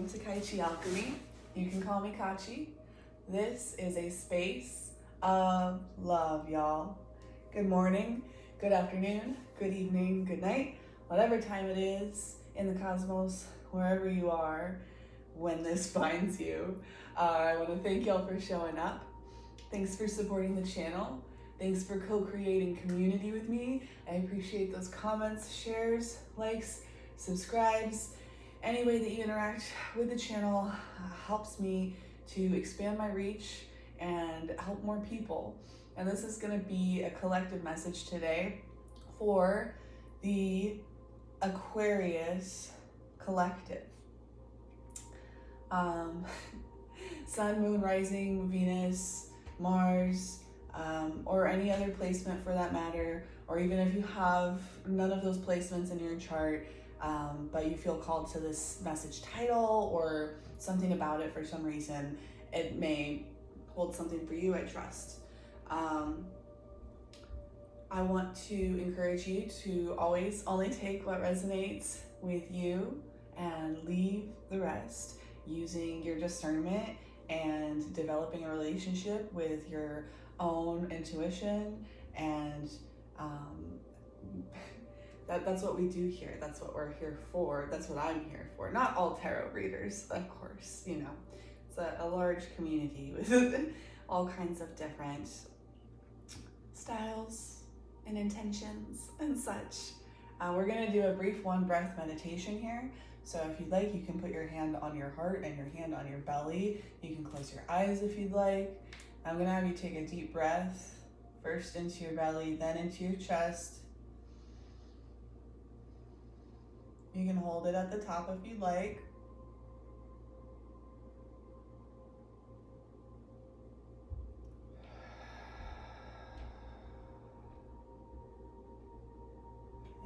welcome to Kai Chi Alchemy. You can call me Katchi. This is a space of love, y'all. Good morning, good afternoon, good evening, good night, whatever time it is in the cosmos, wherever you are when this finds you. I want to thank y'all for showing up. Thanks for supporting the channel. Thanks for co-creating community with me. I appreciate those comments, shares, likes, subscribes. Any way that you interact with the channel helps me to expand my reach and help more people. And this is going to be a collective message today for the Aquarius collective. Sun, Moon, Rising, Venus, Mars, or any other placement for that matter, or even if you have none of those placements in your chart, but you feel called to this message title or something about it for some reason, it may hold something for you, I trust. I want to encourage you to always only take what resonates with you and leave the rest, using your discernment and developing a relationship with your own intuition. And that's what we do here. That's what we're here for. That's what I'm here for. Not all tarot readers, of course, you know. It's a large community with all kinds of different styles and intentions and such. We're gonna do a brief one breath meditation here. So if you'd like, you can put your hand on your heart and your hand on your belly. You can close your eyes if you'd like. I'm gonna have you take a deep breath, first into your belly, then into your chest. You can hold it at the top if you'd like.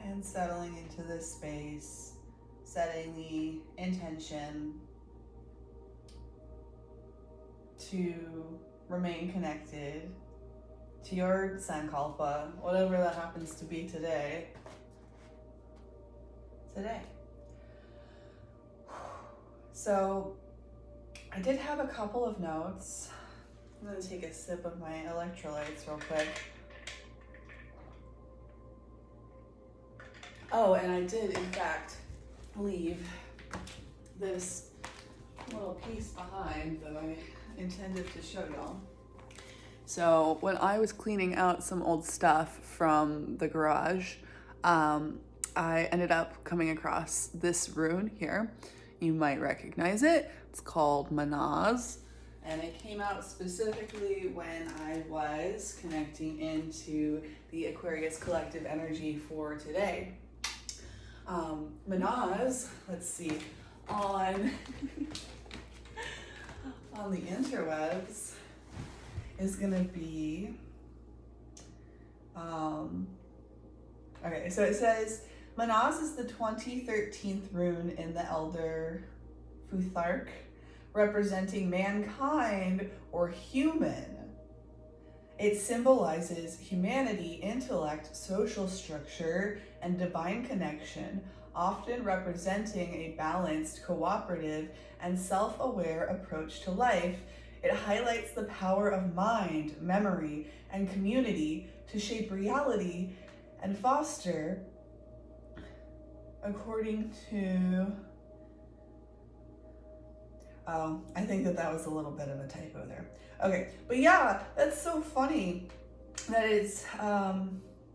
And settling into this space, setting the intention to remain connected to your Sankalpa, whatever that happens to be today. So I did have a couple of notes. I'm gonna take a sip of my electrolytes real quick. Oh, and I did in fact leave this little piece behind that I intended to show y'all. So when I was cleaning out some old stuff from the garage, I ended up coming across this rune here. You might recognize it. It's called Manaz, and it came out specifically when I was connecting into the Aquarius collective energy for today. Manaz, let's see, on the interwebs is gonna be, okay, so it says, Manaz is the 13th rune in the Elder Futhark, representing mankind or human. It symbolizes humanity, intellect, social structure, and divine connection, often representing a balanced, cooperative, and self-aware approach to life. It highlights the power of mind, memory, and community to shape reality and foster, according to, I think that was a little bit of a typo there. Okay, but yeah, that's so funny that it's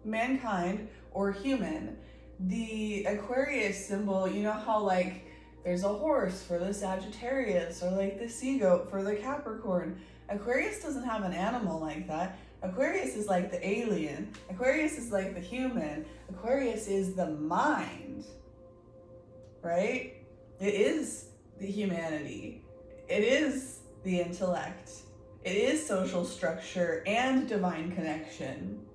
mankind or human. The Aquarius symbol, you know how like there's a horse for the Sagittarius or like the sea goat for the Capricorn. Aquarius doesn't have an animal like that. Aquarius is like the alien. Aquarius is like the human. Aquarius is the mind, right? It is the humanity. It is the intellect. It is social structure and divine connection.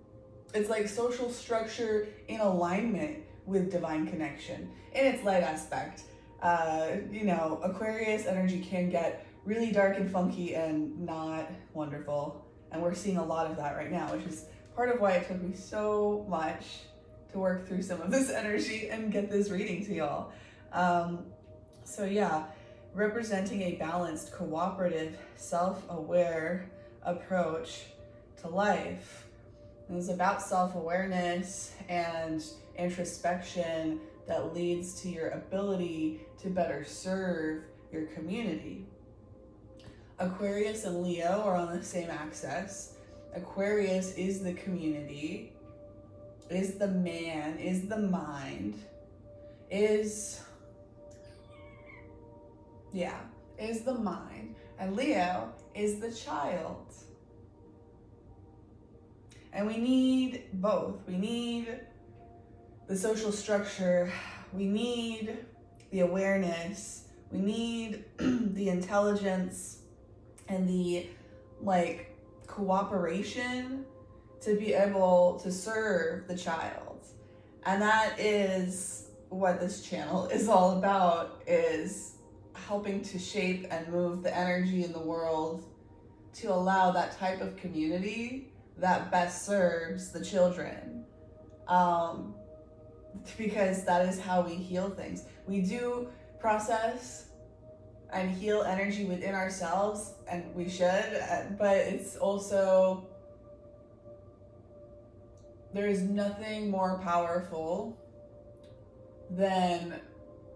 It's like social structure in alignment with divine connection in its light aspect. You know, Aquarius energy can get really dark and funky and not wonderful. And we're seeing a lot of that right now, which is part of why it took me so much to work through some of this energy and get this reading to y'all. So yeah, representing a balanced, cooperative, self-aware approach to life. It was about self-awareness and introspection that leads to your ability to better serve your community. Aquarius and Leo are on the same axis. Aquarius is the community, is the man, is the mind, is the mind. And Leo is the child. And we need both. We need the social structure. We need the awareness. We need the intelligence and the cooperation to be able to serve the child. And that is what this channel is all about, is helping to shape and move the energy in the world to allow that type of community that best serves the children. Because that is how we heal things. We do process and heal energy within ourselves, and we should, but it's also, there is nothing more powerful than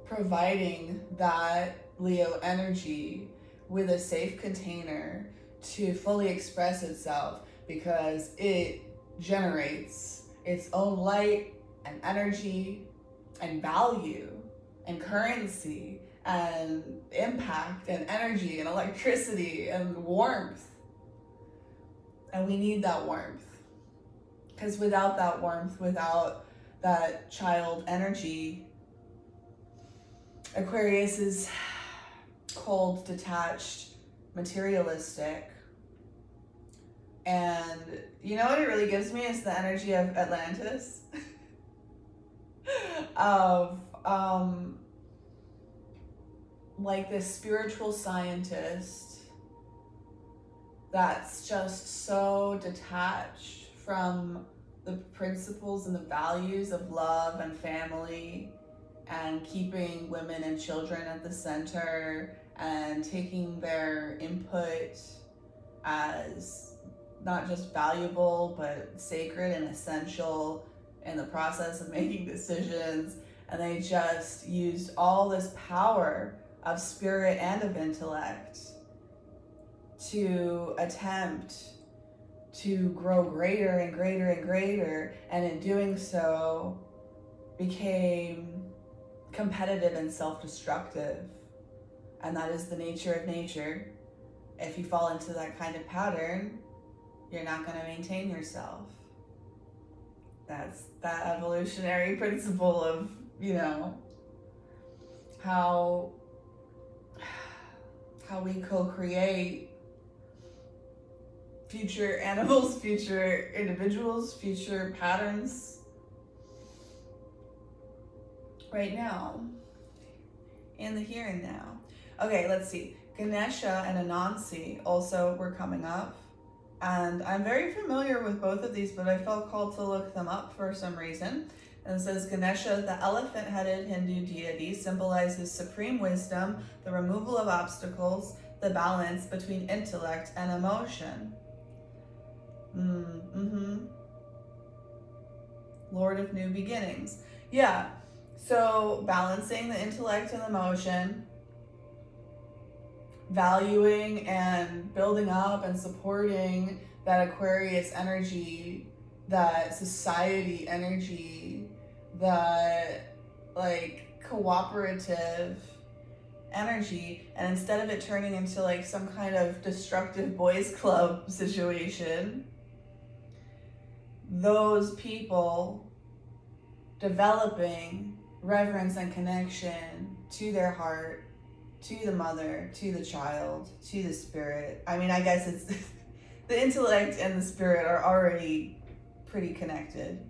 providing that Leo energy with a safe container to fully express itself, because it generates its own light and energy and value and currency and impact and energy and electricity and warmth. And we need that warmth, because without that warmth, without that child energy, Aquarius is cold, detached, materialistic. And you know what it really gives me is the energy of Atlantis. Of this spiritual scientist that's just so detached from the principles and the values of love and family, and keeping women and children at the center, and taking their input as not just valuable but sacred and essential in the process of making decisions. And they just used all this power of spirit and of intellect to attempt to grow greater and greater and greater, and in doing so became competitive and self-destructive. And that is the nature of nature. If you fall into that kind of pattern, you're not going to maintain yourself. That's that evolutionary principle of, how we co-create future animals, future individuals, future patterns right now, in the here and now. Okay, let's see. Ganesha and Anansi also were coming up. And I'm very familiar with both of these, but I felt called to look them up for some reason. And it says Ganesha, the elephant-headed Hindu deity, symbolizes supreme wisdom, the removal of obstacles, the balance between intellect and emotion. Lord of new beginnings. Yeah, so balancing the intellect and emotion, valuing and building up and supporting that Aquarius energy, that society energy, that cooperative energy. And instead of it turning into some kind of destructive boys club situation, those people developing reverence and connection to their heart, to the mother, to the child, to the spirit. I mean, I guess it's the intellect and the spirit are already pretty connected,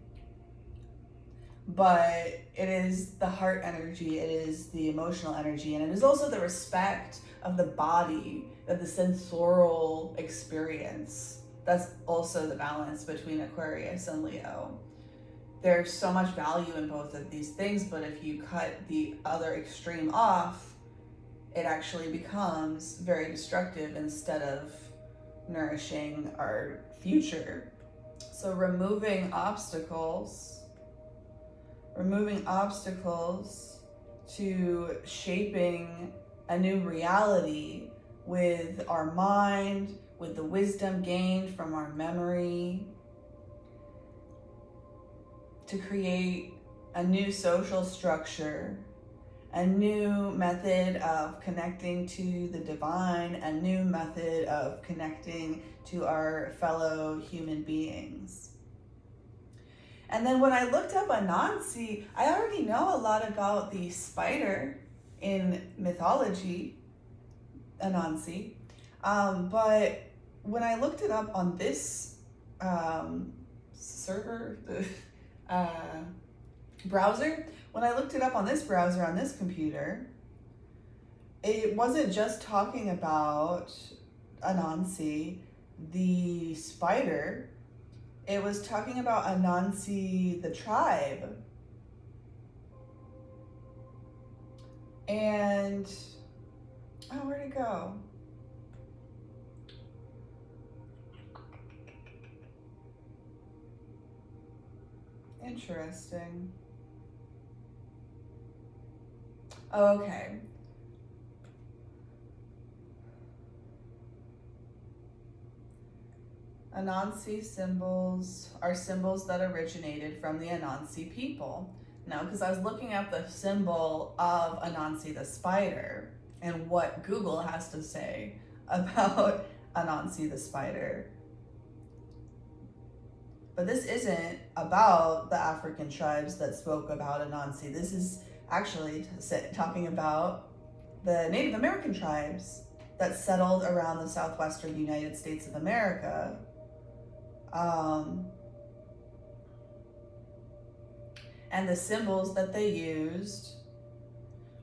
but it is the heart energy, it is the emotional energy, and it is also the respect of the body, of the sensorial experience. That's also the balance between Aquarius and Leo. There's so much value in both of these things, but if you cut the other extreme off, it actually becomes very destructive instead of nourishing our future. So removing obstacles to shaping a new reality with our mind, with the wisdom gained from our memory, to create a new social structure, a new method of connecting to the divine, a new method of connecting to our fellow human beings. And then when I looked up Anansi, I already know a lot about the spider in mythology, Anansi. But when I looked it up on this browser, when I looked it up on this browser, on this computer, it wasn't just talking about Anansi, the spider. It was talking about Anansi, the tribe. And, where'd it go? Interesting. Oh, okay. Anansi symbols are symbols that originated from the Anansi people. Now, because I was looking at the symbol of Anansi the spider and what Google has to say about Anansi the spider. But this isn't about the African tribes that spoke about Anansi. This is actually talking about the Native American tribes that settled around the southwestern United States of America. And the symbols that they used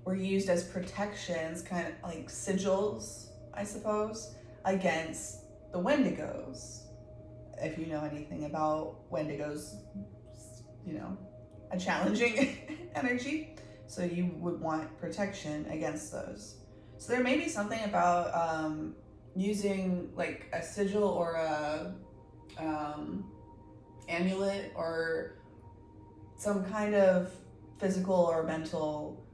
were used as protections, kind of like sigils, I suppose, against the Wendigos. If you know anything about Wendigos, you know, a challenging energy. So you would want protection against those. So there may be something about using like a sigil or a amulet or some kind of physical or mental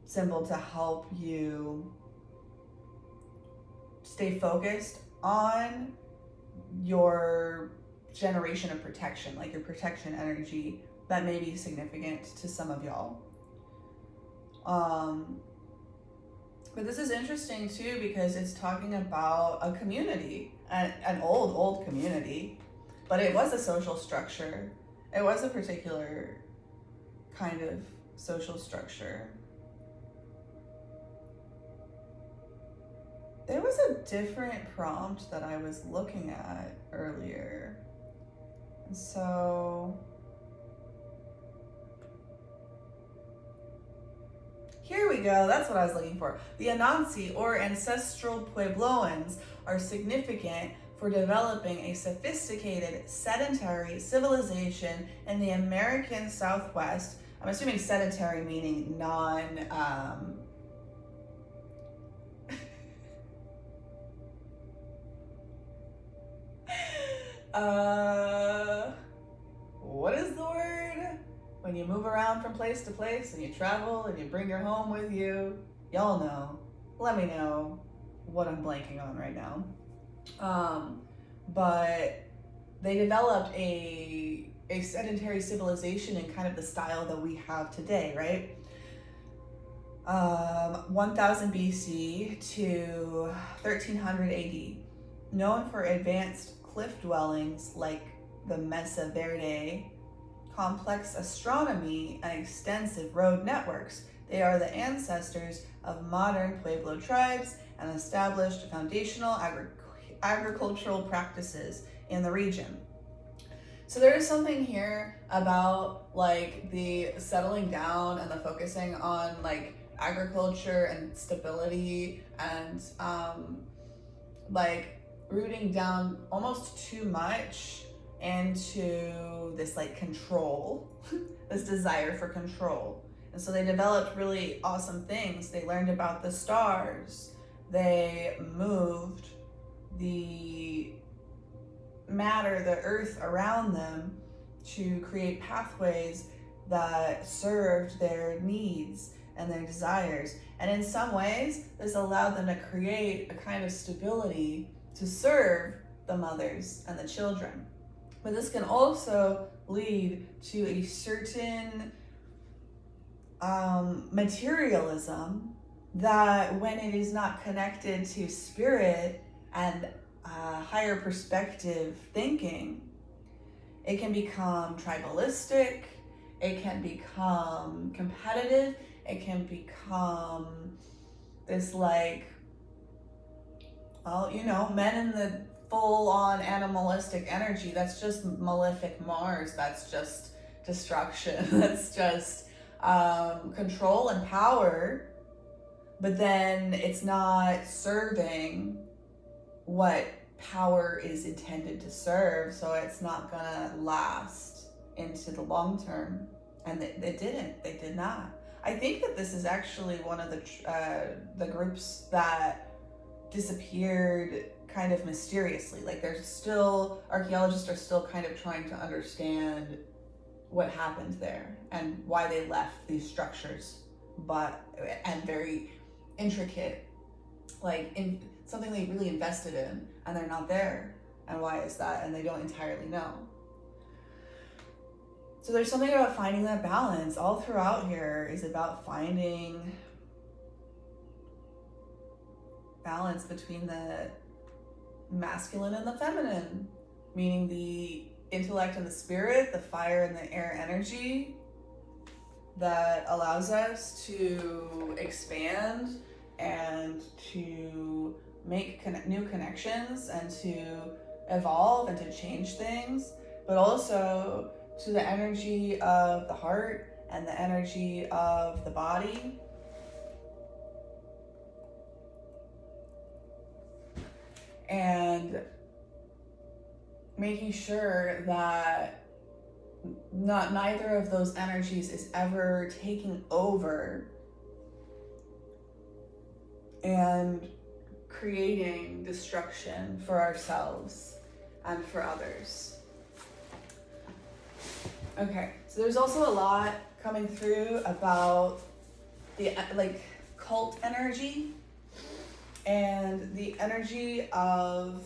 symbol to help you stay focused on your generation of protection, like your protection energy that may be significant to some of y'all. But this is interesting too because it's talking about a community, an old community, but it was a social structure. It was a particular kind of social structure. There was a different prompt that I was looking at earlier. And so here we go. That's what I was looking for. The Anansi, or ancestral Puebloans, are significant for developing a sophisticated sedentary civilization in the American Southwest. I'm assuming sedentary meaning what is the word? When you move around from place to place and you travel and you bring your home with you. Y'all know. Let me know what I'm blanking on right now. But they developed a sedentary civilization in kind of the style that we have today, right? 1000 BC to 1300 AD, known for advanced cliff dwellings like the Mesa Verde, complex astronomy, and extensive road networks. They are the ancestors of modern Pueblo tribes and established foundational agricultural practices in the region. So there is something here about like the settling down and the focusing on like agriculture and stability and like rooting down almost too much into this like control, this desire for control And so they developed really awesome things. They learned about the stars. They moved the matter, the earth around them, to create pathways that served their needs and their desires. And in some ways, this allowed them to create a kind of stability to serve the mothers and the children. But this can also lead to a certain materialism that, when it is not connected to spirit and higher perspective thinking, it can become tribalistic, it can become competitive, it can become this like, well, you know, men in the full-on animalistic energy. That's just malefic Mars. That's just destruction. That's just control and power. But then it's not serving what power is intended to serve, so it's not gonna last into the long term. And it didn't. They did not. I think that this is actually one of the groups that disappeared kind of mysteriously. Like, there's still, archaeologists are still kind of trying to understand what happened there and why they left these structures, and very intricate, like in something they really invested in, and they're not there. And why is that? And they don't entirely know. So there's something about finding that balance. All throughout here is about finding balance between the masculine and the feminine, meaning the intellect and the spirit, the fire and the air energy that allows us to expand and to make new connections and to evolve and to change things, but also to the energy of the heart and the energy of the body. And making sure that neither of those energies is ever taking over and creating destruction for ourselves and for others. Okay, so there's also a lot coming through about the cult energy and the energy of,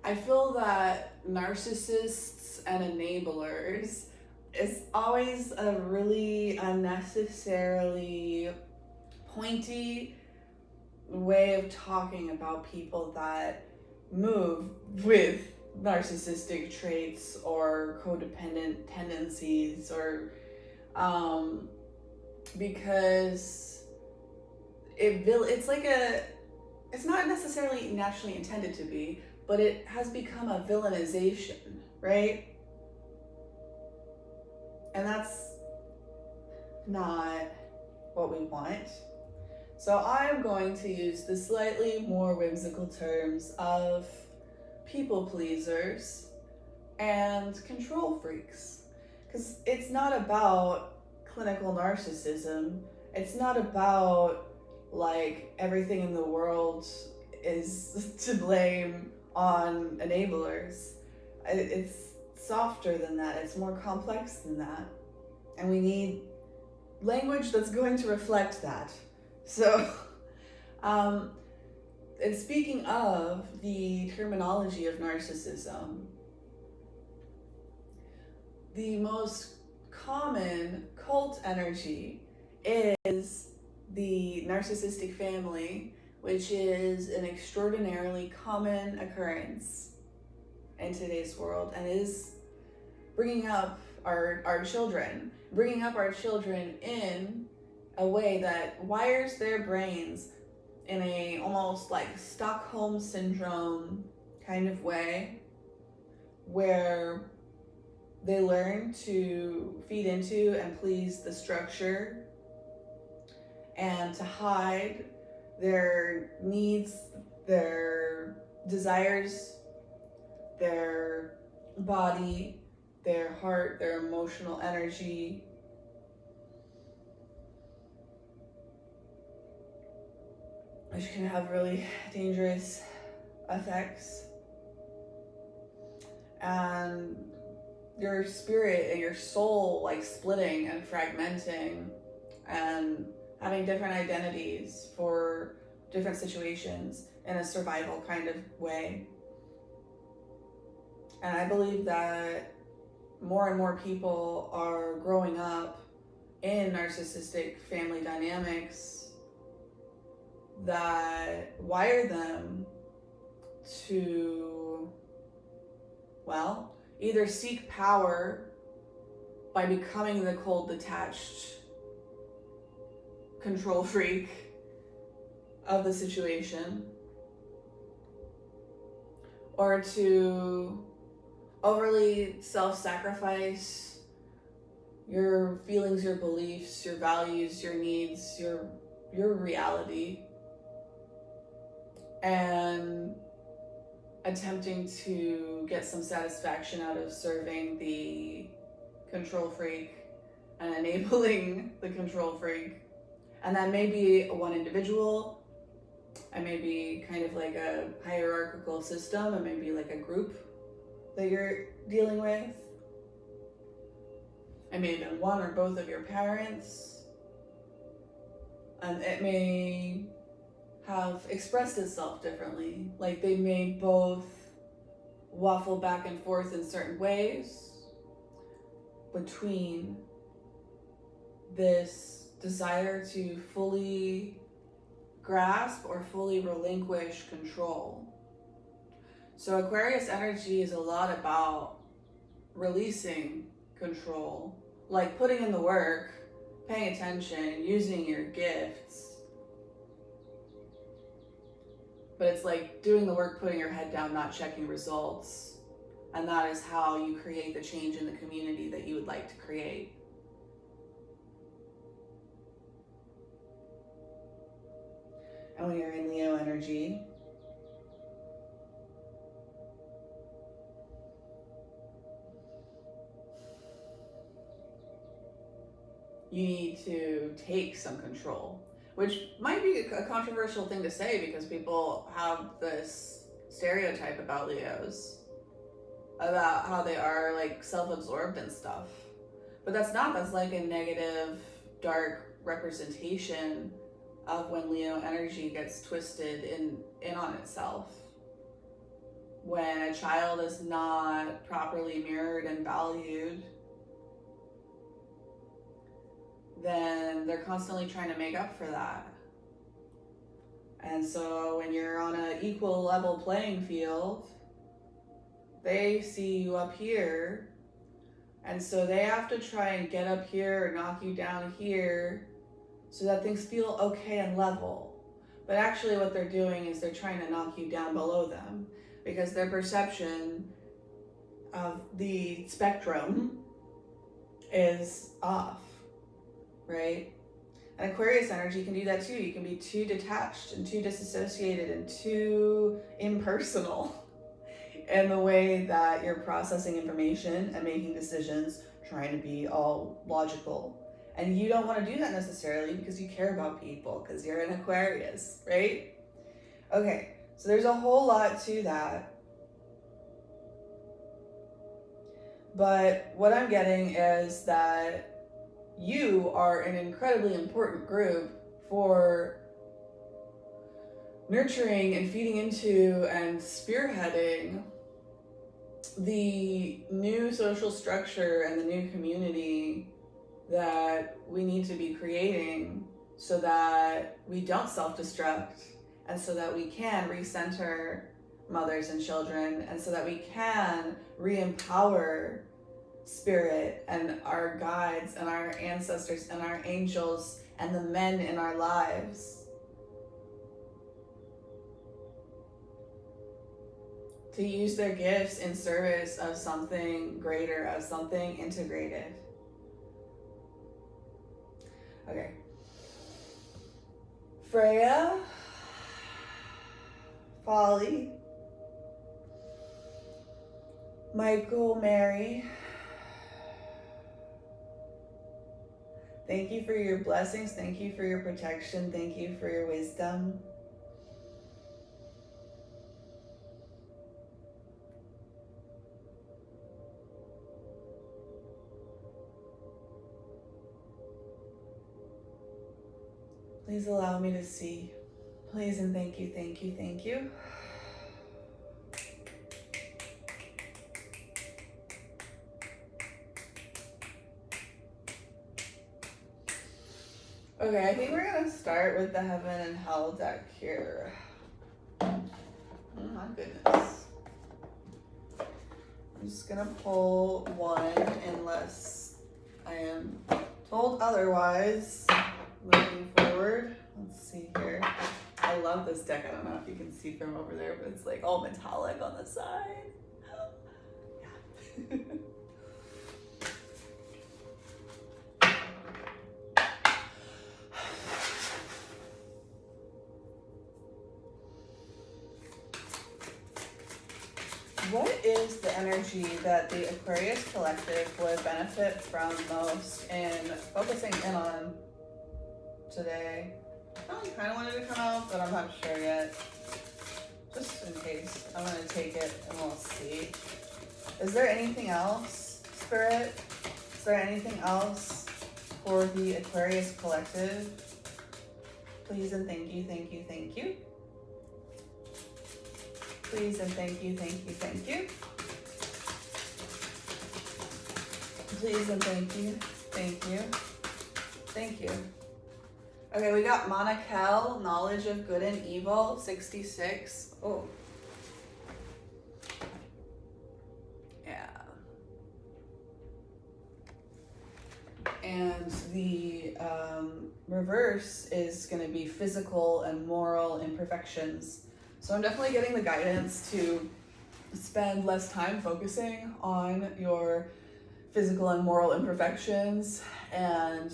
I feel that narcissists and enablers is always a really unnecessarily pointy way of talking about people that move with narcissistic traits or codependent tendencies, or because it's not necessarily naturally intended to be, but it has become a villainization, right? And that's not what we want. So I'm going to use the slightly more whimsical terms of people pleasers and control freaks, because it's not about clinical narcissism. It's not about like everything in the world is to blame on enablers. It's softer than that. It's more complex than that. And we need language that's going to reflect that. So, and speaking of the terminology of narcissism, the most common cult energy is the narcissistic family, which is an extraordinarily common occurrence in today's world, and is bringing up our children in a way that wires their brains in a almost like Stockholm syndrome kind of way, where they learn to feed into and please the structure and to hide their needs, their desires, their body, their heart, their emotional energy. Which can have really dangerous effects. And your spirit and your soul like splitting and fragmenting and having different identities for different situations in a survival kind of way. And I believe that more and more people are growing up in narcissistic family dynamics that wire them to, well, either seek power by becoming the cold, detached control freak of the situation, or to overly self-sacrifice your feelings, your beliefs, your values, your needs, your reality, and attempting to get some satisfaction out of serving the control freak and enabling the control freak. And that may be one individual, it may be kind of like a hierarchical system, it may be like a group that you're dealing with. It may have been one or both of your parents. And it may have expressed itself differently. Like they may both waffle back and forth in certain ways between this desire to fully grasp or fully relinquish control. So Aquarius energy is a lot about releasing control, like putting in the work, paying attention, using your gifts. But it's like doing the work, putting your head down, not checking results. And that is how you create the change in the community that you would like to create. And when you're in Leo energy, you need to take some control, which might be a controversial thing to say because people have this stereotype about Leos, about how they are like self-absorbed and stuff. But that's like a negative, dark representation of when Leo energy gets twisted in on itself. When a child is not properly mirrored and valued, then they're constantly trying to make up for that. And so when you're on an equal level playing field, they see you up here, and so they have to try and get up here or knock you down here so that things feel okay and level. But actually what they're doing is they're trying to knock you down below them because their perception of the spectrum is off. Right? And Aquarius energy can do that too. You can be too detached and too disassociated and too impersonal in the way that you're processing information and making decisions, trying to be all logical. And you don't want to do that necessarily because you care about people, because you're an Aquarius, right? Okay, so there's a whole lot to that. But what I'm getting is that you are an incredibly important group for nurturing and feeding into and spearheading the new social structure and the new community that we need to be creating so that we don't self-destruct and so that we can recenter mothers and children and so that we can re-empower spirit and our guides and our ancestors and our angels and the men in our lives to use their gifts in service of something greater, of something integrated. Okay. Freya, Folly, Michael, Mary, Thank you for your blessings. Thank you for your protection. Thank you for your wisdom. Please allow me to see. Please and thank you, thank you, thank you. Okay, I think we're gonna start with the Heaven and Hell deck here. Oh my goodness. I'm just gonna pull one unless I am told otherwise. Moving forward, let's see here. I love this deck. I don't know if you can see from over there, but it's like all metallic on the side. Yeah. What is the energy that the Aquarius collective would benefit from most in focusing in on today? I kind of wanted to come out, but I'm not sure yet. Just in case. I'm going to take it and we'll see. Is there anything else, Spirit? Is there anything else for the Aquarius collective? Please and thank you, thank you, thank you. Please and thank you, thank you, thank you. Please and thank you, thank you, thank you. Okay, we got Monakel, Knowledge of Good and Evil, 66. Oh. Yeah. And the reverse is going to be physical and moral imperfections. So I'm definitely getting the guidance to spend less time focusing on your physical and moral imperfections, and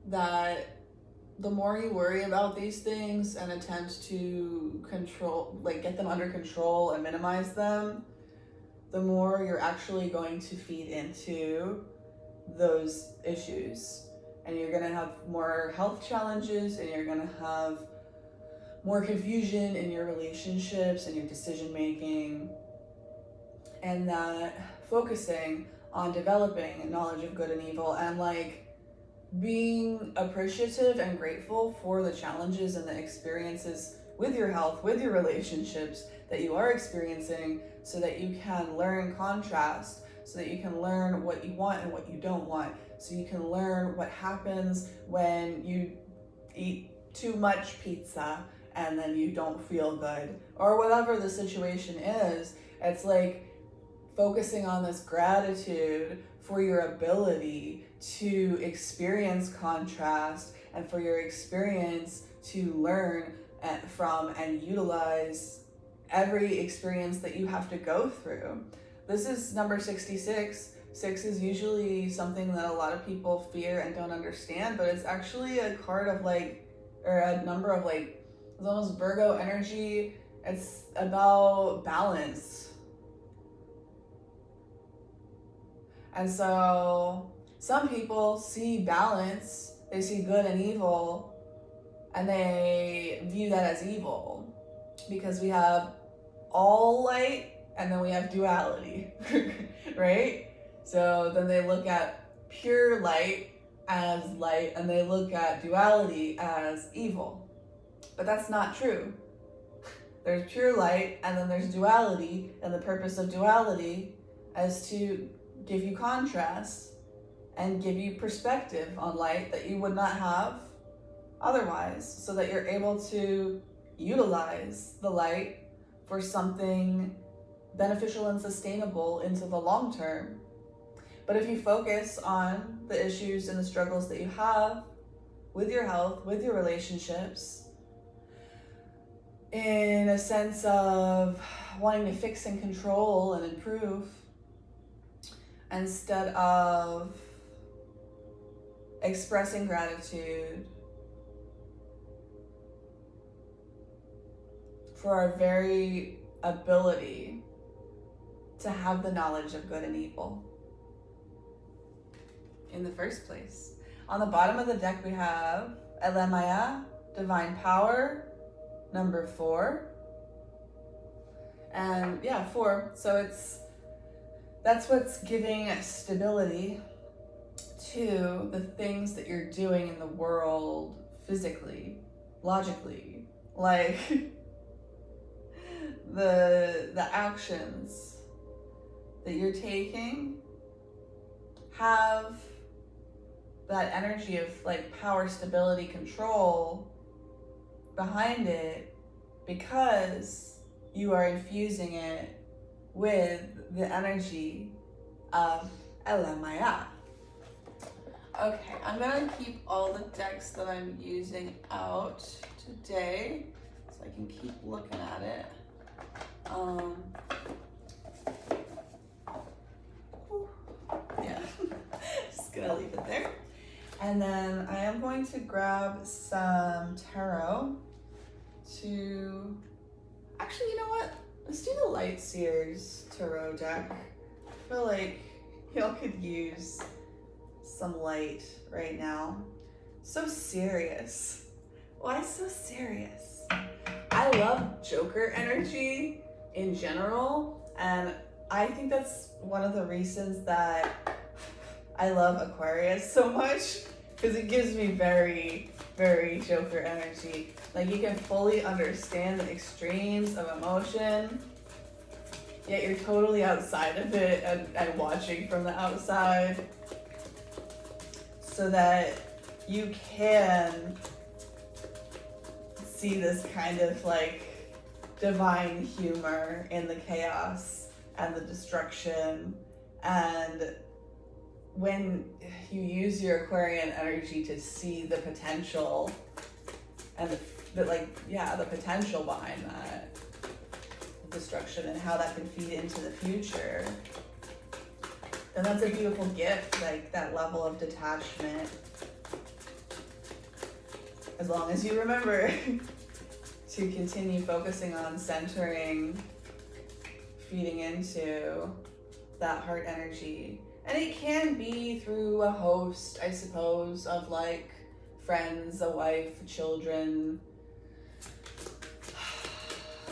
that the more you worry about these things and attempt to control, like get them under control and minimize them, the more you're actually going to feed into those issues. And you're gonna have more health challenges, and you're gonna have more confusion in your relationships and your decision making. And that focusing on developing knowledge of good and evil and like being appreciative and grateful for the challenges and the experiences with your health, with your relationships that you are experiencing, so that you can learn contrast, so that you can learn what you want and what you don't want, so you can learn what happens when you eat too much pizza and then you don't feel good, or whatever the situation is. It's like focusing on this gratitude for your ability to experience contrast and for your experience to learn from and utilize every experience that you have to go through. This is number 66. 6 is usually something that a lot of people fear and don't understand, but it's actually a card of like, or a number of like, it's almost Virgo energy. It's about balance. And so some people see balance, they see good and evil, and they view that as evil, because we have all light and then we have duality, right? So then they look at pure light as light and they look at duality as evil. But that's not true. There's pure light and then there's duality, and the purpose of duality is to give you contrast and give you perspective on light that you would not have otherwise, so that you're able to utilize the light for something beneficial and sustainable into the long term. But if you focus on the issues and the struggles that you have with your health, with your relationships, in a sense of wanting to fix and control and improve, instead of expressing gratitude for our very ability to have the knowledge of good and evil. in the first place. On the bottom of the deck, we have Elemaya, Divine Power, number 4. And yeah, 4. So that's what's giving stability to the things that you're doing in the world physically, logically, like the actions that you're taking have that energy of like power, stability, control behind it, because you are infusing it with the energy of Elemaya. Okay, I'm gonna keep all the decks that I'm using out today so I can keep looking at it. Yeah, just gonna leave it there. And then I am going to grab some tarot to, actually, you know what? Let's do the Light Seers tarot deck. I feel like y'all could use some light right now. So serious. Why so serious? I love Joker energy in general, and I think that's one of the reasons that I love Aquarius so much, because it gives me very, very Joker energy. Like, you can fully understand the extremes of emotion, yet you're totally outside of it and watching from the outside, so that you can see this kind of like divine humor in the chaos and the destruction. And when you use your Aquarian energy to see the potential and the potential behind that destruction and how that can feed into the future, then that's a beautiful gift, like that level of detachment. As long as you remember to continue focusing on centering, feeding into that heart energy. And it can be through a host, I suppose, of like friends, a wife, children.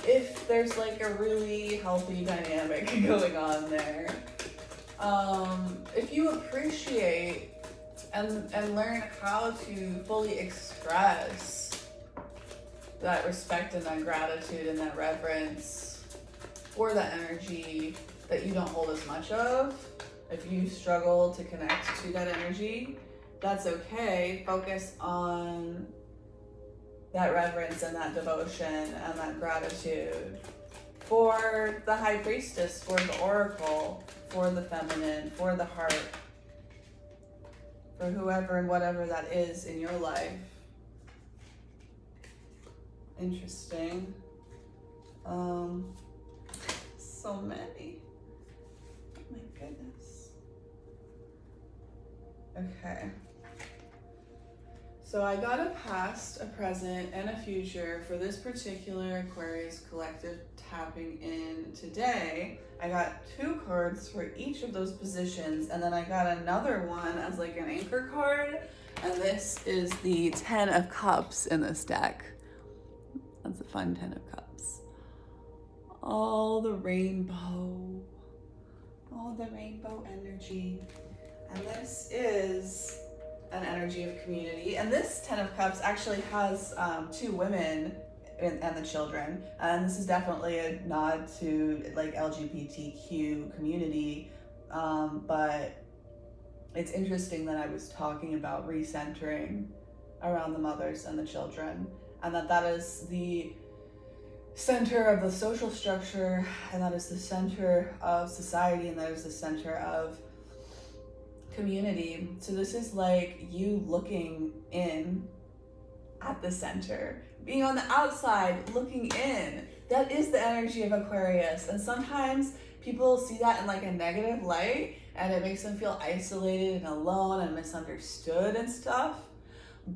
If there's like a really healthy dynamic going on there. If you appreciate and learn how to fully express that respect and that gratitude and that reverence for that energy that you don't hold as much of, if you struggle to connect to that energy, that's okay. Focus on that reverence and that devotion and that gratitude for the High Priestess, for the Oracle, for the feminine, for the heart, for whoever and whatever that is in your life. Interesting. So many. Oh my goodness. Okay. So I got a past, a present, and a future for this particular Aquarius collective tapping in today. I got 2 cards for each of those positions, and then I got another one as like an anchor card, and this is the 10 of Cups in this deck. That's a fun 10 of Cups. All the rainbow energy. And this is an energy of community. And this 10 of Cups actually has 2 women and the children. And this is definitely a nod to like LGBTQ community. But it's interesting that I was talking about recentering around the mothers and the children, and that is the center of the social structure, and that is the center of society, and that is the center of community. So this is like you looking in at the center, being on the outside looking in. That is the energy of Aquarius. And sometimes people see that in like a negative light, and it makes them feel isolated and alone and misunderstood and stuff.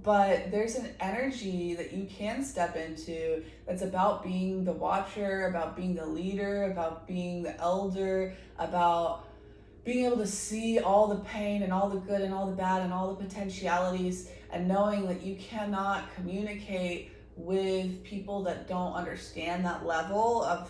But there's an energy that you can step into that's about being the watcher, about being the leader, about being the elder, about being able to see all the pain and all the good and all the bad and all the potentialities, and knowing that you cannot communicate with people that don't understand that level of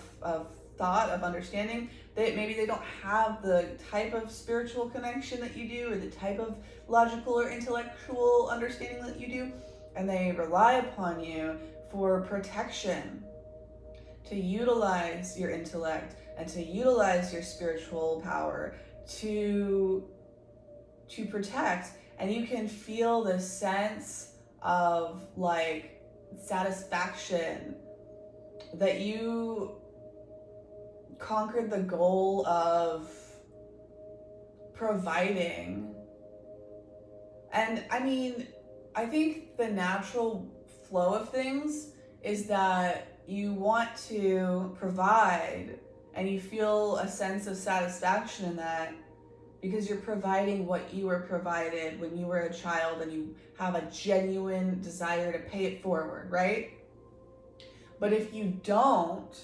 thought, of understanding. Maybe they don't have the type of spiritual connection that you do, or the type of logical or intellectual understanding that you do, and they rely upon you for protection, to utilize your intellect and to utilize your spiritual power to protect. And you can feel this sense of like satisfaction that you conquered the goal of providing. And I mean, I think the natural flow of things is that you want to provide, and you feel a sense of satisfaction in that because you're providing what you were provided when you were a child, and you have a genuine desire to pay it forward, right? But if you don't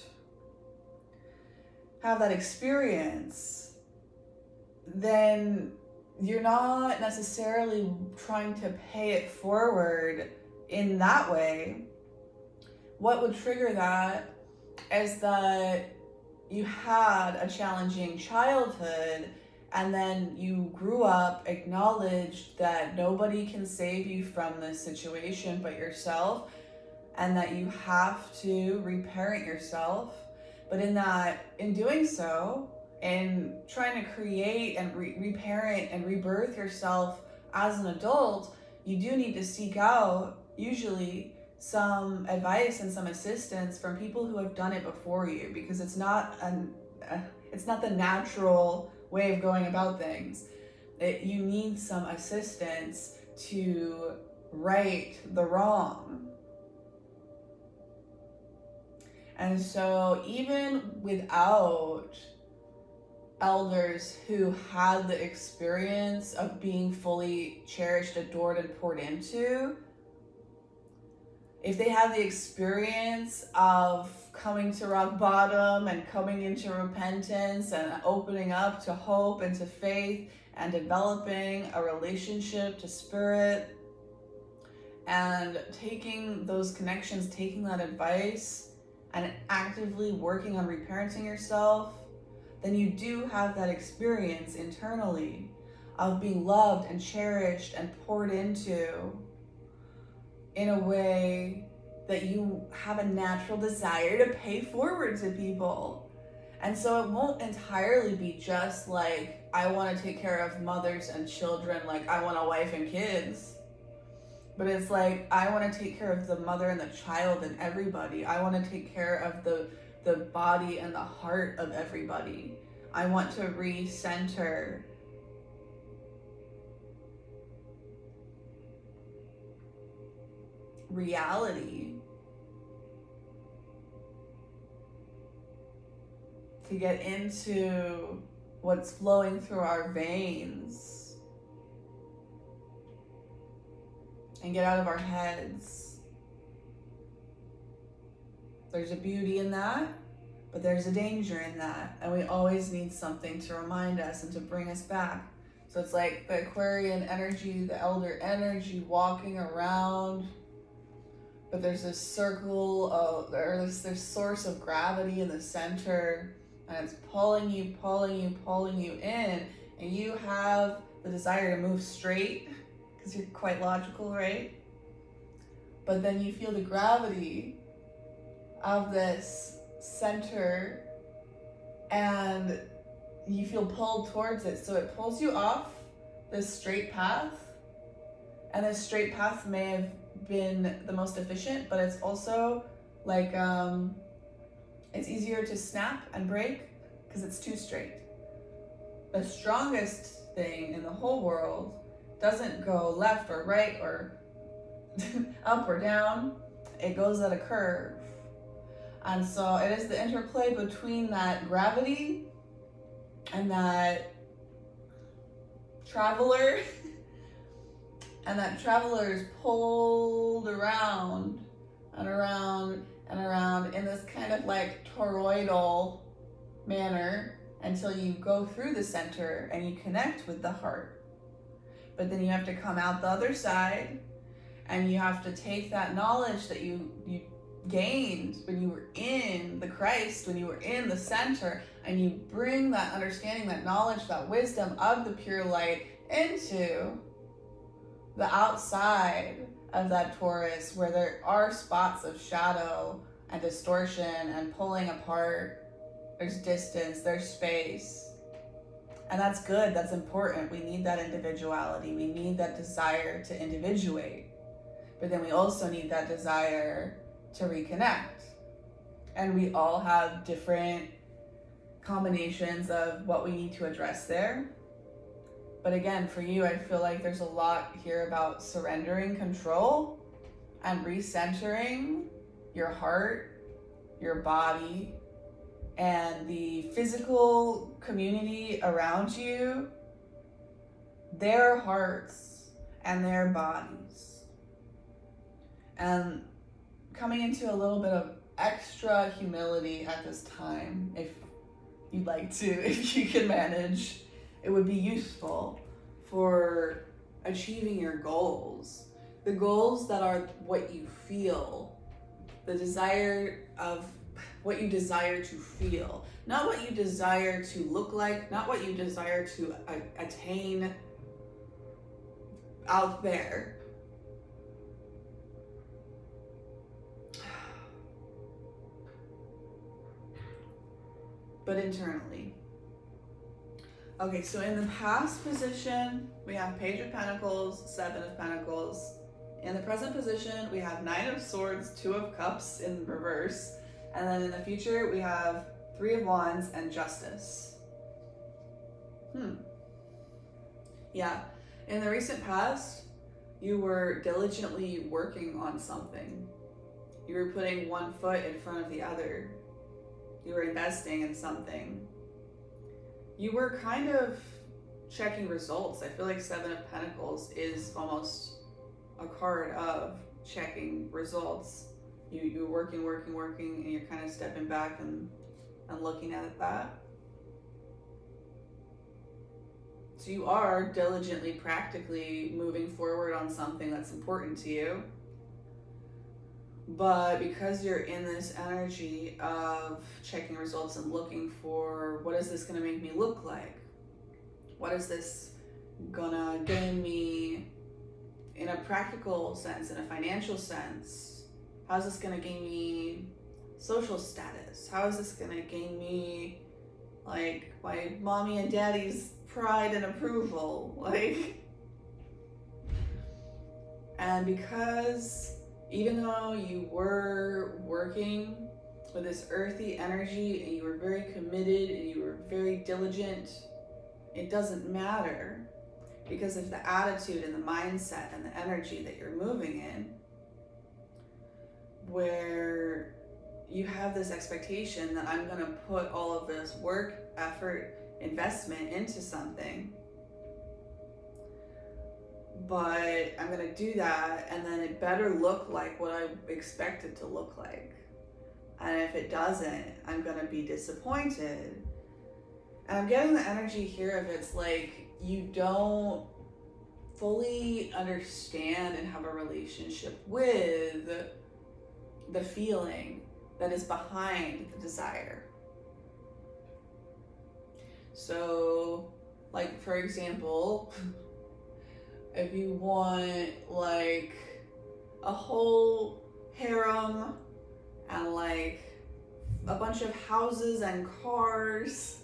have that experience, then you're not necessarily trying to pay it forward in that way. What would trigger that is that you had a challenging childhood, and then you grew up, acknowledged that nobody can save you from this situation but yourself, and that you have to reparent yourself. But in doing so, in trying to create and reparent and rebirth yourself as an adult, you do need to seek out usually some advice and some assistance from people who have done it before you, because it's not the natural way of going about things. You need some assistance to right the wrong. And so even without elders who had the experience of being fully cherished, adored, and poured into, if they have the experience of coming to rock bottom and coming into repentance and opening up to hope and to faith and developing a relationship to spirit and taking those connections, taking that advice and actively working on reparenting yourself, then you do have that experience internally of being loved and cherished and poured into in a way that you have a natural desire to pay forward to people. And so it won't entirely be just like, I want to take care of mothers and children, like I want a wife and kids. But it's like, I want to take care of the mother and the child and everybody. I want to take care of the body and the heart of everybody. I want to recenter reality, to get into what's flowing through our veins and get out of our heads. There's a beauty in that, but there's a danger in that, and we always need something to remind us and to bring us back. So it's like the Aquarian energy, the elder energy walking around, but there's this circle of, there's this source of gravity in the center, and it's pulling you in, and you have the desire to move straight because you're quite logical, right? But then you feel the gravity of this center and you feel pulled towards it. So it pulls you off this straight path, and this straight path may have been the most efficient, but it's also like it's easier to snap and break because it's too straight. The strongest thing in the whole world doesn't go left or right or up or down. It goes at a curve. And so it is the interplay between that gravity and that traveler and that traveler is pulled around and around and around in this kind of like toroidal manner, until you go through the center and you connect with the heart. But then you have to come out the other side, and you have to take that knowledge that you gained when you were in the Christ, when you were in the center, and you bring that understanding, that knowledge, that wisdom of the pure light into the outside of that Taurus, where there are spots of shadow and distortion and pulling apart. There's distance, there's space. And that's good, that's important. We need that individuality. We need that desire to individuate. But then we also need that desire to reconnect. And we all have different combinations of what we need to address there. But again, for you, I feel like there's a lot here about surrendering control and recentering your heart, your body, and the physical community around you, their hearts and their bodies. And coming into a little bit of extra humility at this time, if you'd like to, if you can manage, it would be useful for achieving your goals. The goals that are what you feel, the desire of what you desire to feel, not what you desire to look like, not what you desire to attain out there. But internally. Okay, so in the past position, we have Page of Pentacles, Seven of Pentacles. In the present position, we have Nine of Swords, Two of Cups in reverse. And then in the future, we have Three of Wands and Justice. Yeah, in the recent past, you were diligently working on something. You were putting one foot in front of the other. You were investing in something. You were kind of checking results. I feel like Seven of Pentacles is almost a card of checking results. You're working, and you're kind of stepping back and looking at that. So you are diligently, practically moving forward on something that's important to you. But because you're in this energy of checking results and looking for, what is this going to make me look like? What is this gonna gain me in a practical sense, in a financial sense? How's this gonna gain me social status? How is this gonna gain me like my mommy and daddy's pride and approval? And because even though you were working with this earthy energy and you were very committed and you were very diligent, it doesn't matter, because of the attitude and the mindset and the energy that you're moving in, where you have this expectation that I'm going to put all of this work, effort, investment into something, but I'm going to do that and then it better look like what I expect it to look like. And if it doesn't, I'm going to be disappointed. And I'm getting the energy here of it's like you don't fully understand and have a relationship with the feeling that is behind the desire. So, like, for example, if you want like a whole harem and like a bunch of houses and cars,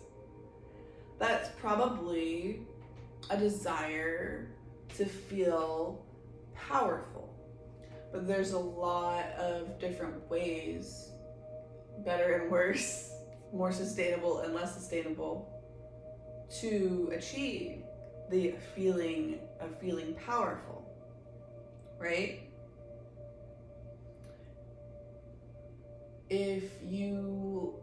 that's probably a desire to feel powerful. But there's a lot of different ways, better and worse, more sustainable and less sustainable, to achieve the feeling of feeling powerful, right? If you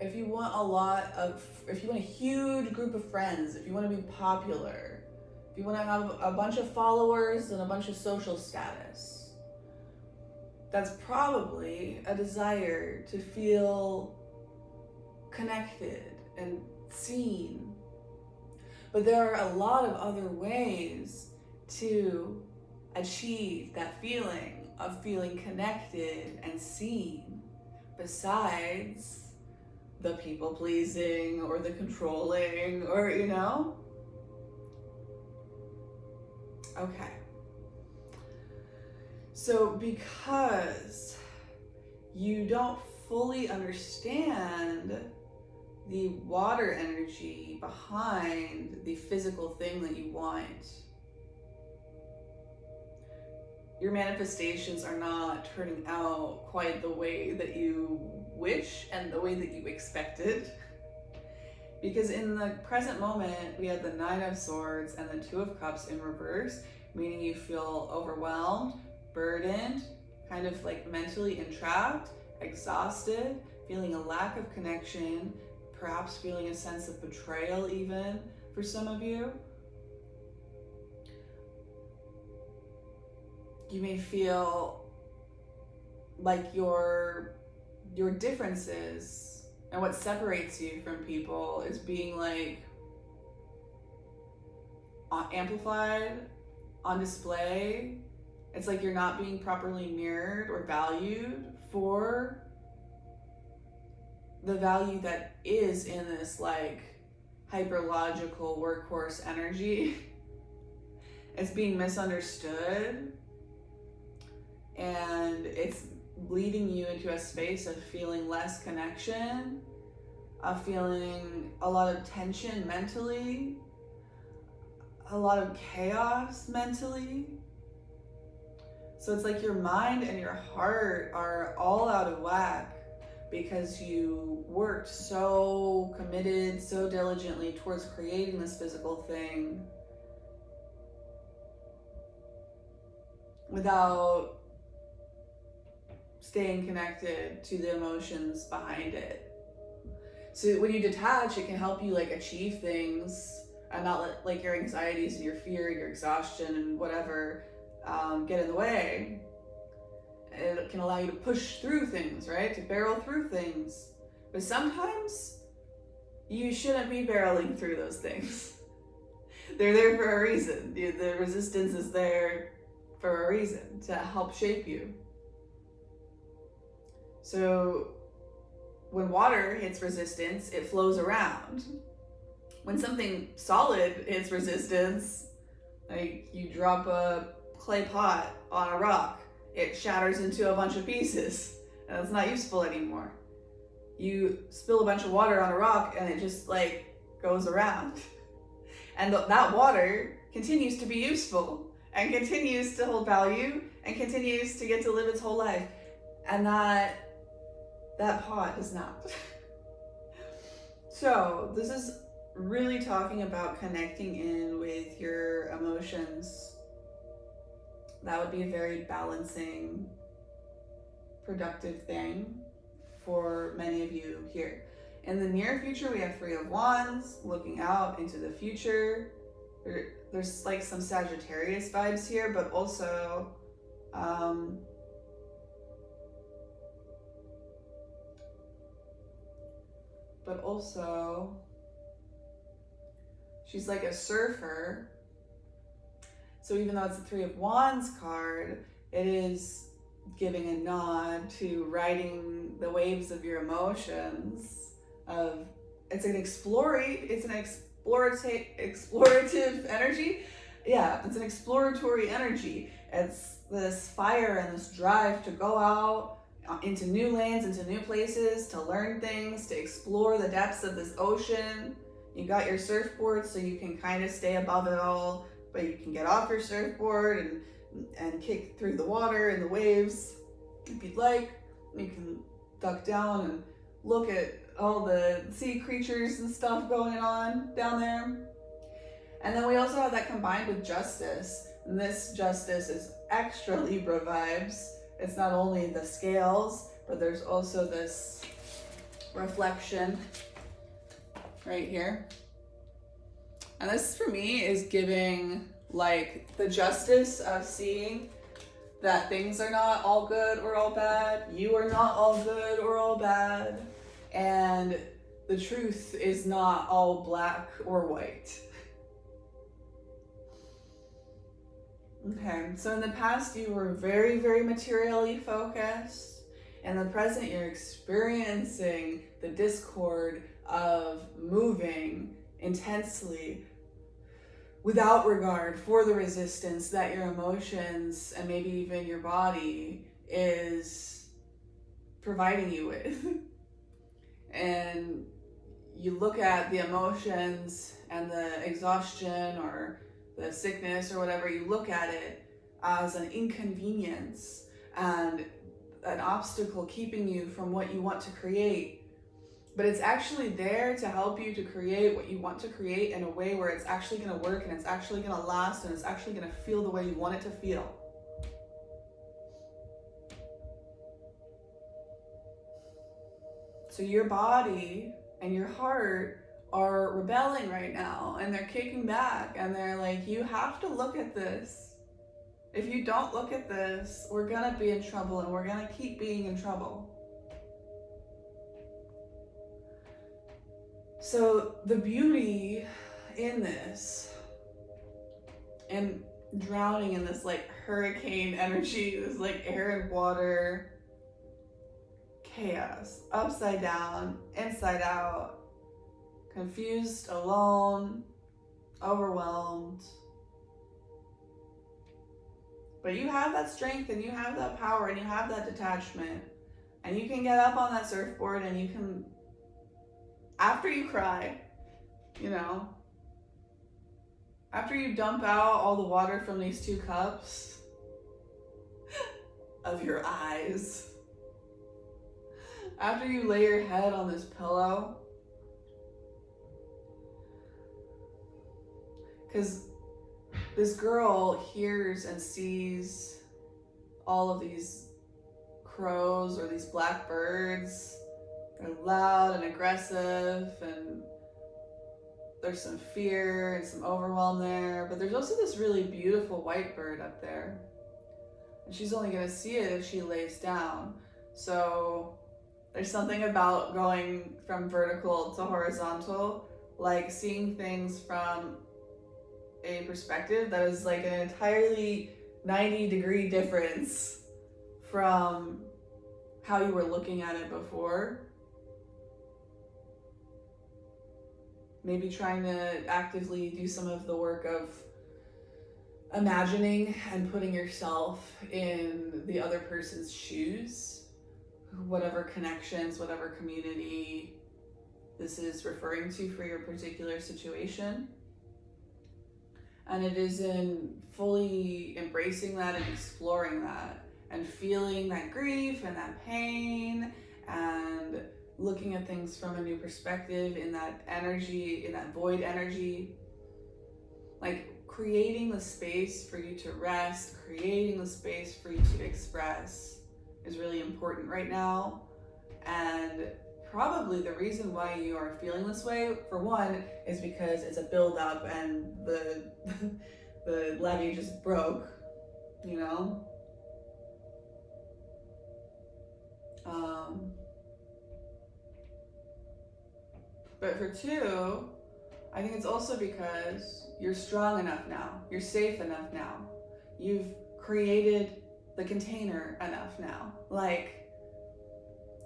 want a huge group of friends, if you want to be popular, if you want to have a bunch of followers and a bunch of social status, that's probably a desire to feel connected and seen. But there are a lot of other ways to achieve that feeling of feeling connected and seen besides the people pleasing or the controlling or, you know? Okay. So because you don't fully understand the water energy behind the physical thing that you want, your manifestations are not turning out quite the way that you wish and the way that you expected. Because in the present moment, we have the 9 of Swords and the 2 of Cups in reverse, meaning you feel overwhelmed, burdened, kind of like mentally entrapped, exhausted, feeling a lack of connection, perhaps feeling a sense of betrayal even for some of you. You may feel like your differences and what separates you from people is being like amplified, on display. It's like you're not being properly mirrored or valued for the value that is in this like hyperlogical workhorse energy. It's being misunderstood, and it's leading you into a space of feeling less connection, of feeling a lot of tension mentally, a lot of chaos mentally. So it's like your mind and your heart are all out of whack because you worked so committed, so diligently towards creating this physical thing without staying connected to the emotions behind it. So when you detach, it can help you like achieve things and not let like your anxieties and your fear, your exhaustion and whatever get in the way. It can allow you to push through things, right? To barrel through things. But sometimes you shouldn't be barreling through those things. They're there for a reason. The resistance is there for a reason, to help shape you. So when water hits resistance, it flows around. When something solid hits resistance, like you drop a clay pot on a rock, it shatters into a bunch of pieces and it's not useful anymore. You spill a bunch of water on a rock and it just like goes around. And that water continues to be useful and continues to hold value and continues to get to live its whole life. And that pot does not. So this is really talking about connecting in with your emotions. That would be a very balancing, productive thing for many of you here. In the near future, we have 3 of Wands, looking out into the future. There's like some Sagittarius vibes here, but also she's like a surfer. So even though it's the 3 of Wands card, it is giving a nod to riding the waves of your emotions. It's an explorative energy. Yeah, it's an exploratory energy. It's this fire and this drive to go out into new lands, into new places, to learn things, to explore the depths of this ocean. You got your surfboard so you can kind of stay above it all, but you can get off your surfboard and kick through the water and the waves if you'd like. You can duck down and look at all the sea creatures and stuff going on down there. And then we also have that combined with justice. And this justice is extra Libra vibes. It's not only the scales, but there's also this reflection right here. And this for me is giving like the justice of seeing that things are not all good or all bad. You are not all good or all bad. And the truth is not all black or white. Okay, so in the past you were very, very materially focused. In the present you're experiencing the discord of moving intensely without regard for the resistance that your emotions and maybe even your body is providing you with. And you look at the emotions and the exhaustion or the sickness or whatever, you look at it as an inconvenience and an obstacle keeping you from what you want to create. But it's actually there to help you to create what you want to create in a way where it's actually going to work and it's actually going to last and it's actually going to feel the way you want it to feel. So your body and your heart are rebelling right now and they're kicking back and they're like, you have to look at this. If you don't look at this, we're going to be in trouble and we're going to keep being in trouble. So the beauty in this and drowning in this like hurricane energy, this like air and water chaos, upside down, inside out, confused, alone, overwhelmed. But you have that strength and you have that power and you have that detachment and you can get up on that surfboard and you can, after you cry, you know, after you dump out all the water from these 2 cups of your eyes, after you lay your head on this pillow, because this girl hears and sees all of these crows or these black birds. They're loud and aggressive and there's some fear and some overwhelm there, but there's also this really beautiful white bird up there. And she's only gonna see it if she lays down. So there's something about going from vertical to horizontal, like seeing things from a perspective that is like an entirely 90-degree difference from how you were looking at it before. Maybe trying to actively do some of the work of imagining and putting yourself in the other person's shoes, whatever connections, whatever community this is referring to for your particular situation. And it is in fully embracing that and exploring that and feeling that grief and that pain and looking at things from a new perspective in that energy, in that void energy, like creating the space for you to rest, creating the space for you to express is really important right now. And probably the reason why you are feeling this way, for one, is because it's a build-up and the levee just broke, you know? But for 2, I think it's also because you're strong enough now. You're safe enough now. You've created the container enough now. Like,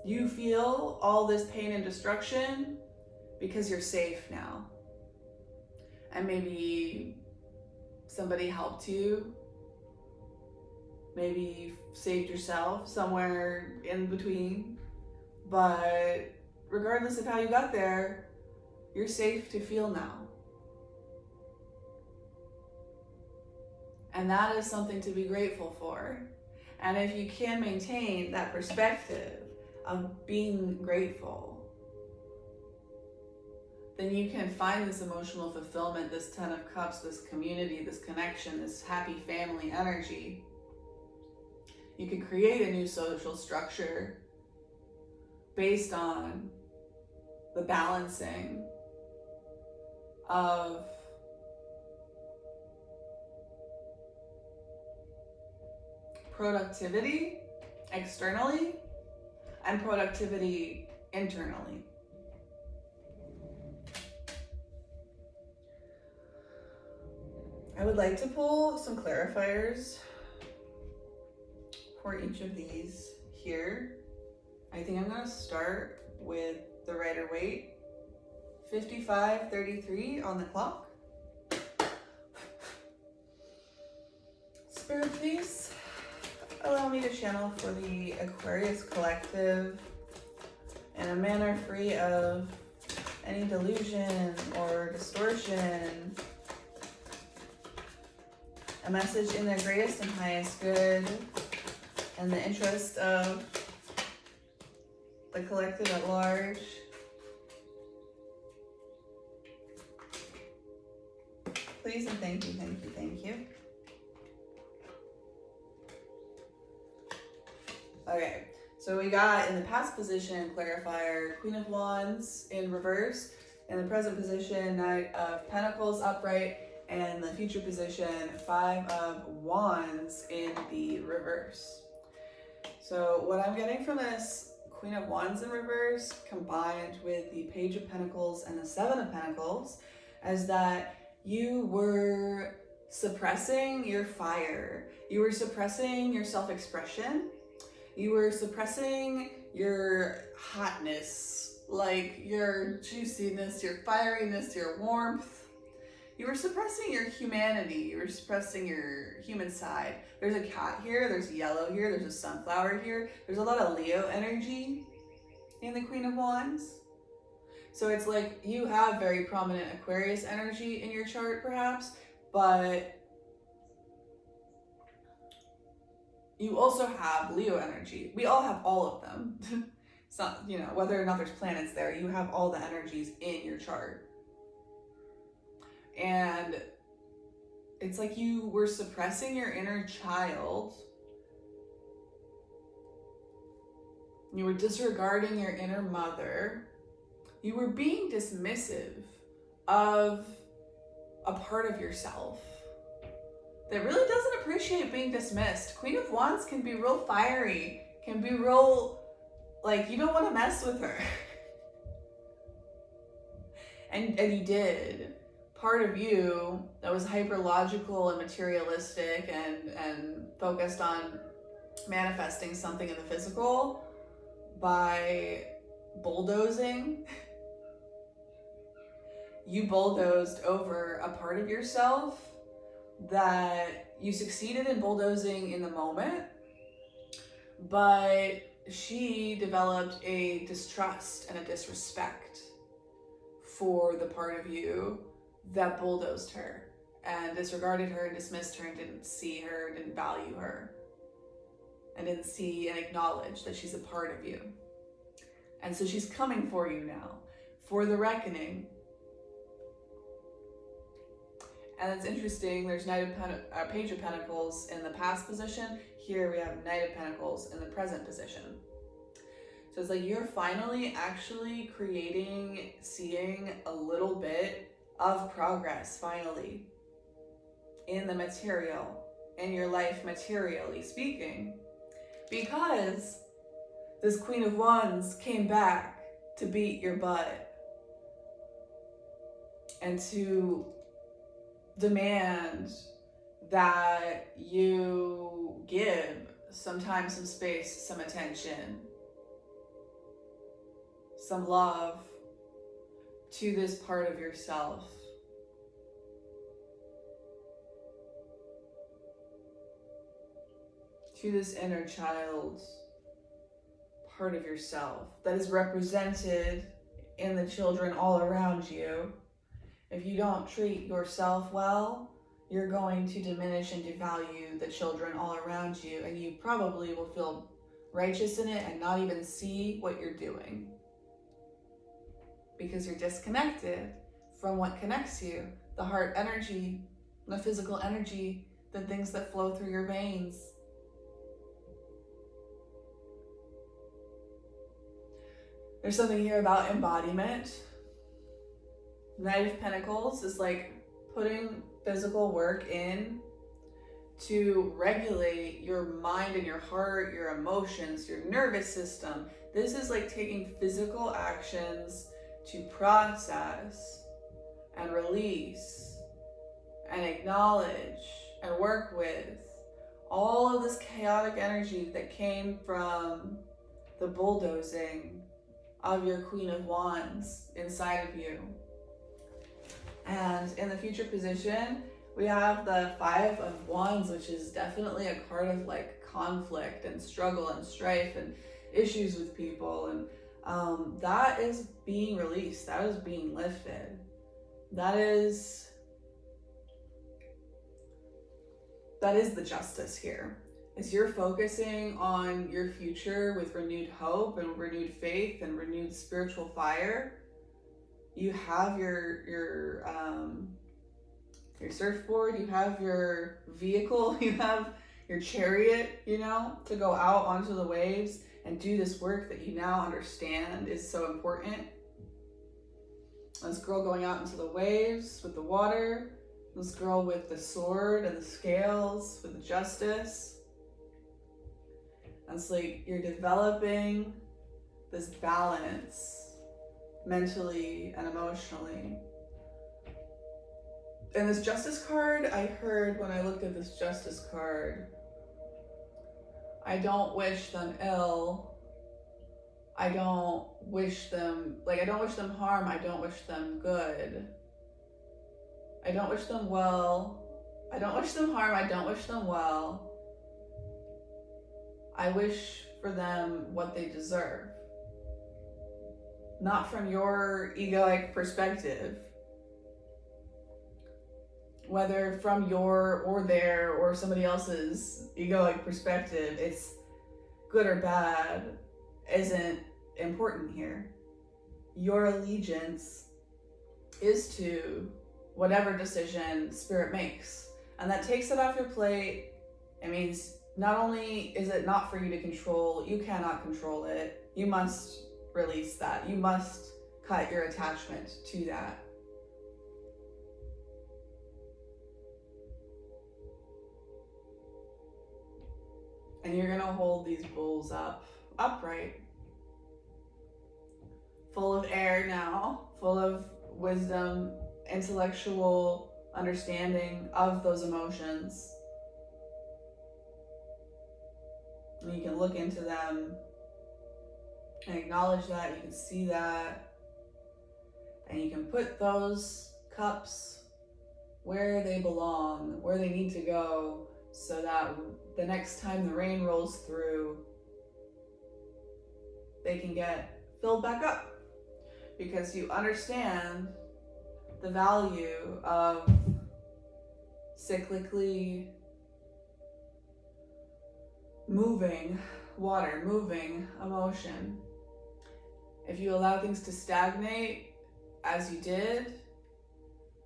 you feel all this pain and destruction because you're safe now. And maybe somebody helped you. Maybe you saved yourself somewhere in between. But regardless of how you got there, you're safe to feel now. And that is something to be grateful for. And if you can maintain that perspective of being grateful, then you can find this emotional fulfillment, this 10 of cups, this community, this connection, this happy family energy. You can create a new social structure based on the balancing of productivity externally and productivity internally. I would like to pull some clarifiers for each of these here. I think I'm going to start with the Rider-Waite, 55:33 on the clock. Spirit, please allow me to channel for the Aquarius collective in a manner free of any delusion or distortion. A message in their greatest and highest good and the interest of the collective at large. Please and thank you, thank you, thank you. Okay, so we got in the past position clarifier, Queen of Wands in reverse, in the present position, Knight of Pentacles upright, and the future position, Five of Wands in the reverse. So what I'm getting from this Queen of Wands in reverse combined with the Page of Pentacles and the Seven of Pentacles is that you were suppressing your fire. You were suppressing your self-expression. You were suppressing your hotness, like your juiciness, your fieriness, your warmth. You were suppressing your humanity. You were suppressing your human side. There's a cat here, there's yellow here, there's a sunflower here. There's a lot of Leo energy in the Queen of Wands. So it's like you have very prominent Aquarius energy in your chart perhaps, but you also have Leo energy. We all have all of them. It's not, you know, whether or not there's planets there, you have all the energies in your chart. And it's like you were suppressing your inner child. You were disregarding your inner mother. You were being dismissive of a part of yourself that really doesn't appreciate being dismissed. Queen of Wands can be real fiery, can be real, like, you don't want to mess with her. and you did. Part of you that was hyper-logical and materialistic and focused on manifesting something in the physical by bulldozing. You bulldozed over a part of yourself that you succeeded in bulldozing in the moment, but she developed a distrust and a disrespect for the part of you that bulldozed her and disregarded her and dismissed her and didn't see her, didn't value her, and didn't see and acknowledge that she's a part of you. And so she's coming for you now, for the reckoning. And it's interesting, there's Page of Pentacles in the past position. Here we have Knight of Pentacles in the present position. So it's like you're finally actually creating, seeing a little bit of progress finally in the material, in your life materially speaking, because this Queen of Wands came back to beat your butt and to demand that you give some time, some space, some attention, some love to this part of yourself. To this inner child part of yourself that is represented in the children all around you. If you don't treat yourself well, you're going to diminish and devalue the children all around you, and you probably will feel righteous in it and not even see what you're doing, because you're disconnected from what connects you, the heart energy, the physical energy, the things that flow through your veins. There's something here about embodiment. Knight of Pentacles is like putting physical work in to regulate your mind and your heart, your emotions, your nervous system. This is like taking physical actions to process and release and acknowledge and work with all of this chaotic energy that came from the bulldozing of your Queen of Wands inside of you. And in the future position, we have the Five of Wands, which is definitely a card of like conflict and struggle and strife and issues with people. And that is being released. That is being lifted. That is the justice here. Is you're focusing on your future with renewed hope and renewed faith and renewed spiritual fire. You have your surfboard, you have your vehicle, you have your chariot, you know, to go out onto the waves and do this work that you now understand is so important. This girl going out into the waves with the water, this girl with the sword and the scales, with the justice. And it's like you're developing this balance mentally and emotionally. And this justice card, I heard when I looked at this justice card, I don't wish them ill. I don't wish them harm. I don't wish them good. I don't wish them well. I don't wish them harm. I don't wish them well. I wish for them what they deserve. Not from your egoic perspective. Whether from your or their or somebody else's egoic perspective, it's good or bad isn't important here. Your allegiance is to whatever decision spirit makes. And that takes it off your plate. It means not only is it not for you to control, you cannot control it. You must release that. You must cut your attachment to that. And you're gonna hold these bulls upright, full of air now, full of wisdom, intellectual understanding of those emotions. And you can look into them and acknowledge that, you can see that, and you can put those cups where they belong, where they need to go, so that the next time the rain rolls through, they can get filled back up. Because you understand the value of cyclically moving water, moving emotion. If you allow things to stagnate as you did,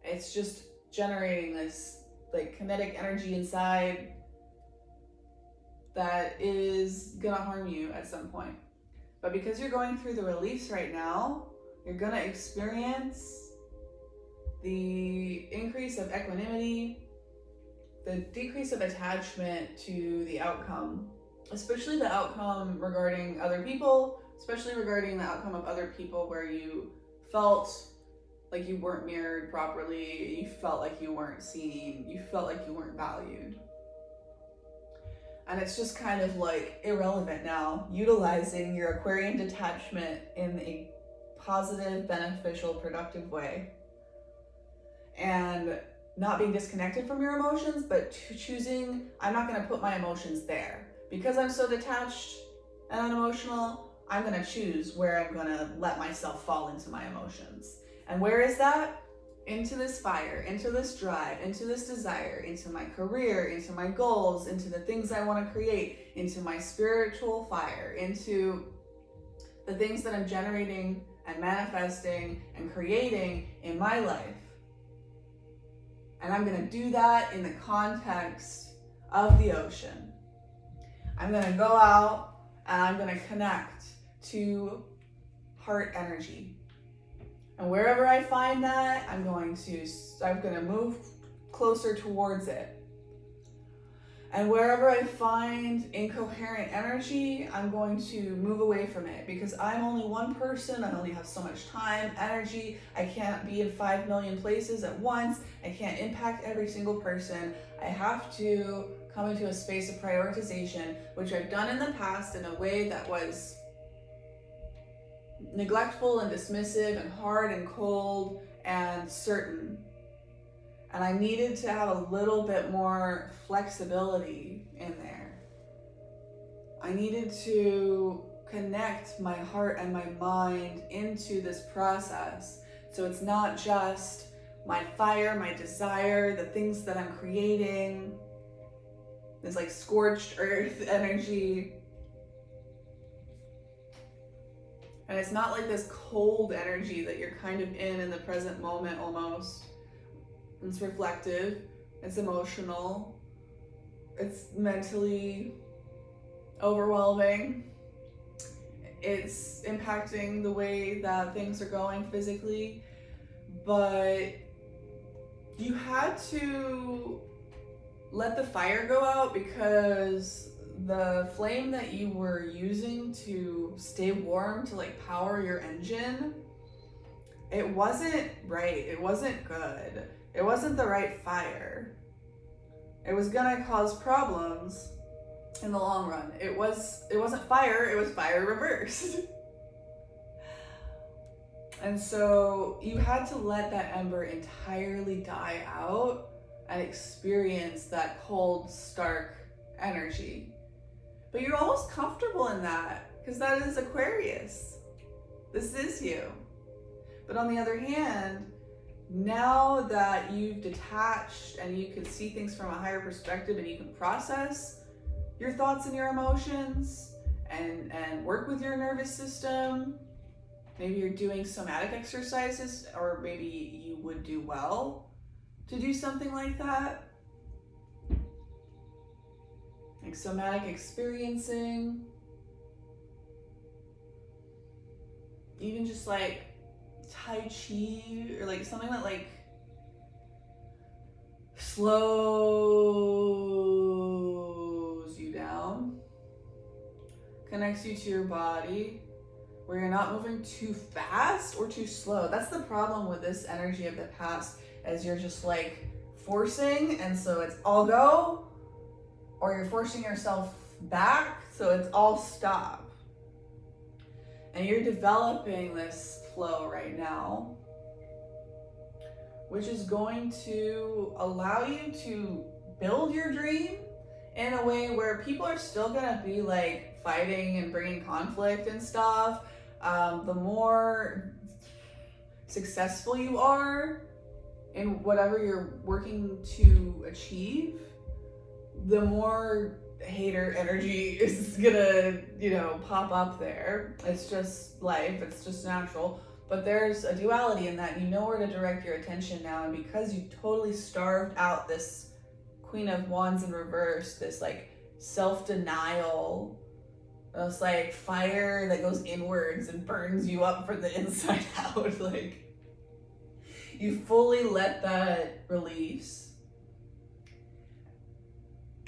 it's just generating this like kinetic energy inside that is gonna harm you at some point. But because you're going through the release right now, you're gonna experience the increase of equanimity, the decrease of attachment to the outcome, especially the outcome regarding other people, especially regarding the outcome of other people where you felt like you weren't mirrored properly, you felt like you weren't seen, you felt like you weren't valued. And it's just kind of like irrelevant now, utilizing your Aquarian detachment in a positive, beneficial, productive way. And not being disconnected from your emotions, but choosing, I'm not gonna put my emotions there. Because I'm so detached and unemotional, I'm gonna choose where I'm gonna let myself fall into my emotions. And where is that? Into this fire, into this drive, into this desire, into my career, into my goals, into the things I want to create, into my spiritual fire, into the things that I'm generating and manifesting and creating in my life. And I'm going to do that in the context of the ocean. I'm going to go out and I'm going to connect to heart energy. And wherever I find that, I'm going to move closer towards it. And wherever I find incoherent energy, I'm going to move away from it, because I'm only one person. I only have so much time, energy. I can't be in 5 million places at once. I can't impact every single person. I have to come into a space of prioritization, which I've done in the past in a way that was neglectful and dismissive and hard and cold and certain. And I needed to have a little bit more flexibility in there. I needed to connect my heart and my mind into this process. So it's not just my fire, my desire, the things that I'm creating, this like scorched earth energy. And it's not like this cold energy that you're kind of in the present moment almost. It's reflective, it's emotional, it's mentally overwhelming, it's impacting the way that things are going physically, but you had to let the fire go out, because the flame that you were using to stay warm, to like power your engine, it wasn't right, it wasn't good. It wasn't the right fire. It was gonna cause problems in the long run. It wasn't fire, it was fire reversed. And so you had to let that ember entirely die out and experience that cold, stark energy. But you're almost comfortable in that, because that is Aquarius. This is you. But on the other hand, now that you've detached and you can see things from a higher perspective and you can process your thoughts and your emotions and work with your nervous system, maybe you're doing somatic exercises, or maybe you would do well to do something like that. Like somatic experiencing, even just like Tai Chi, or like something that like slows you down, connects you to your body, where you're not moving too fast or too slow. That's the problem with this energy of the past, as you're just like forcing, and so it's all go, or you're forcing yourself back, so it's all stop. And you're developing this flow right now, which is going to allow you to build your dream in a way where people are still gonna be like fighting and bringing conflict and stuff. The more successful you are in whatever you're working to achieve, the more hater energy is gonna, pop up there. It's just life, it's just natural. But there's a duality in that. You know where to direct your attention now, and because you totally starved out this Queen of Wands in reverse, this like self-denial, this like fire that goes inwards and burns you up from the inside out, like you fully let that release,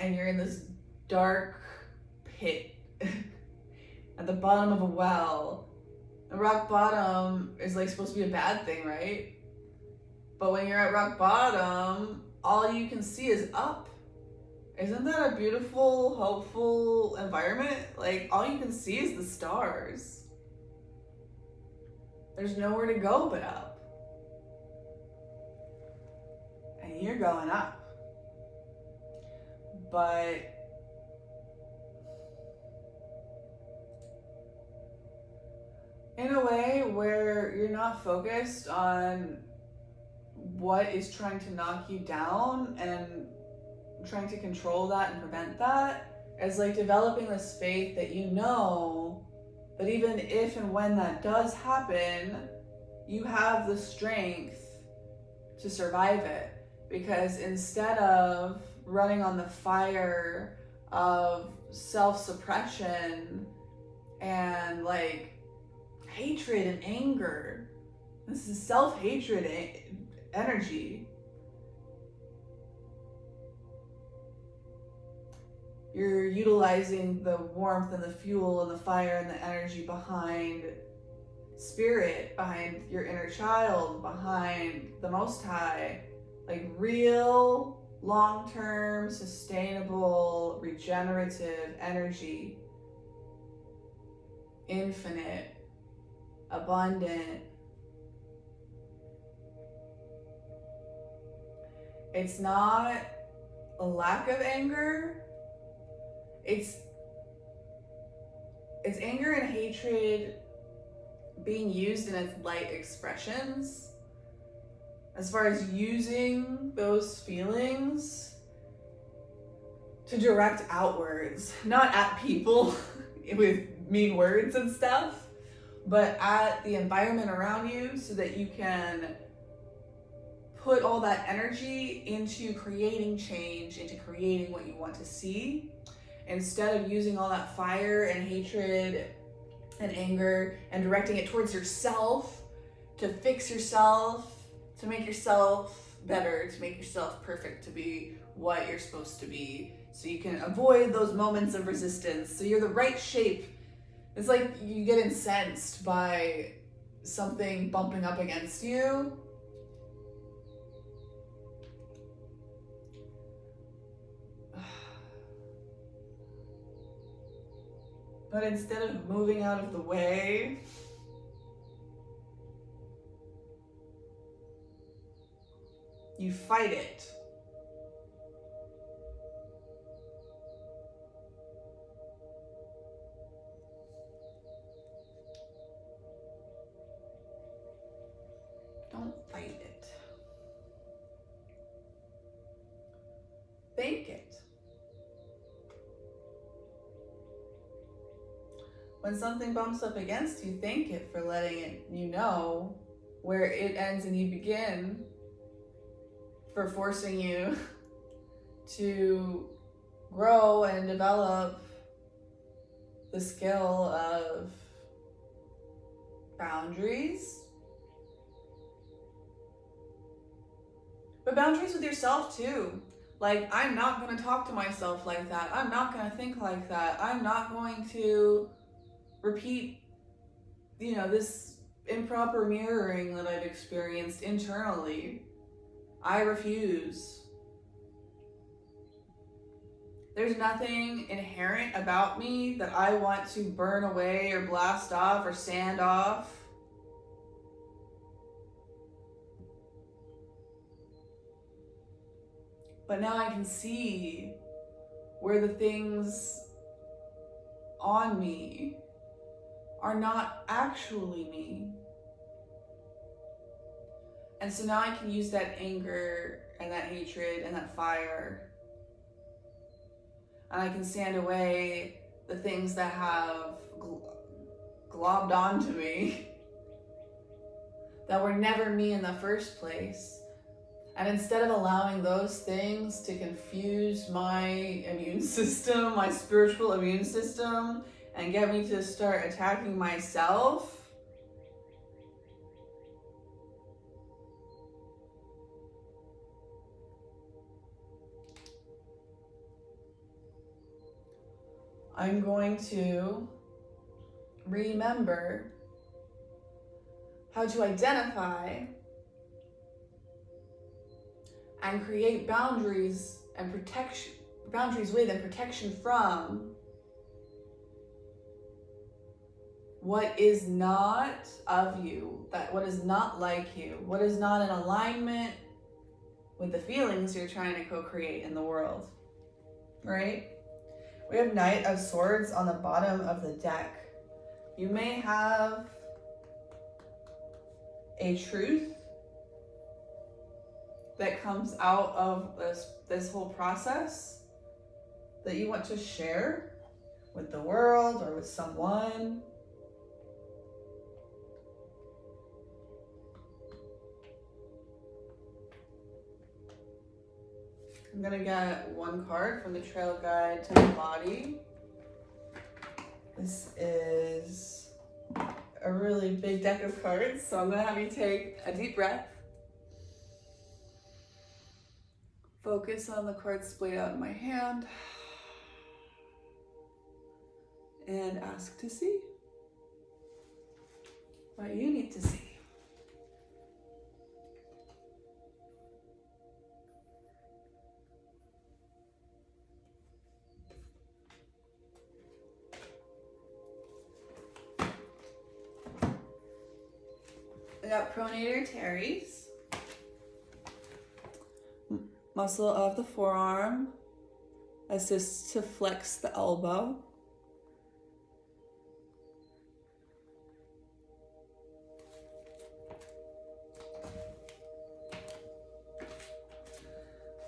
and you're in this dark pit at the bottom of a well. And rock bottom is like supposed to be a bad thing, right? But when you're at rock bottom, all you can see is up. Isn't that a beautiful, hopeful environment? Like, all you can see is the stars. There's nowhere to go but up. And you're going up. But in a way where you're not focused on what is trying to knock you down and trying to control that and prevent that, as like developing this faith that you know that even if and when that does happen, you have the strength to survive it. Because instead of running on the fire of self-suppression and like hatred and anger, this is self-hatred energy. You're utilizing the warmth and the fuel and the fire and the energy behind spirit, behind your inner child, behind the Most High. Like real, long-term, sustainable, regenerative energy. Infinite, abundant. It's not a lack of anger. It's anger and hatred being used in its light expressions. As far as using those feelings to direct outwards, not at people with mean words and stuff, but at the environment around you so that you can put all that energy into creating change, into creating what you want to see, instead of using all that fire and hatred and anger and directing it towards yourself to fix yourself, to make yourself better, to make yourself perfect, to be what you're supposed to be, so you can avoid those moments of resistance, so you're the right shape. It's like you get incensed by something bumping up against you. But instead of moving out of the way, you fight it. Don't fight it. Thank it. When something bumps up against you, thank it for letting it, you know where it ends and you begin, for forcing you to grow and develop the skill of boundaries. But boundaries with yourself too. Like, I'm not going to talk to myself like that. I'm not going to think like that. I'm not going to repeat, this improper mirroring that I've experienced internally. I refuse. There's nothing inherent about me that I want to burn away or blast off or sand off. But now I can see where the things on me are not actually me. And so now I can use that anger and that hatred and that fire. And I can stand away the things that have globbed onto me that were never me in the first place. And instead of allowing those things to confuse my immune system, my spiritual immune system, and get me to start attacking myself, I'm going to remember how to identify and create boundaries and boundaries with and protection from what is not of you, what is not like you, what is not in alignment with the feelings you're trying to co-create in the world, right? We have Knight of Swords on the bottom of the deck. You may have a truth that comes out of this whole process that you want to share with the world or with someone. I'm gonna get one card from the Trail Guide to the Body. This is a really big deck of cards, so I'm gonna have you take a deep breath. Focus on the cards splayed out in my hand. and ask to see what you need to see. I got pronator teres, muscle of the forearm, assists to flex the elbow.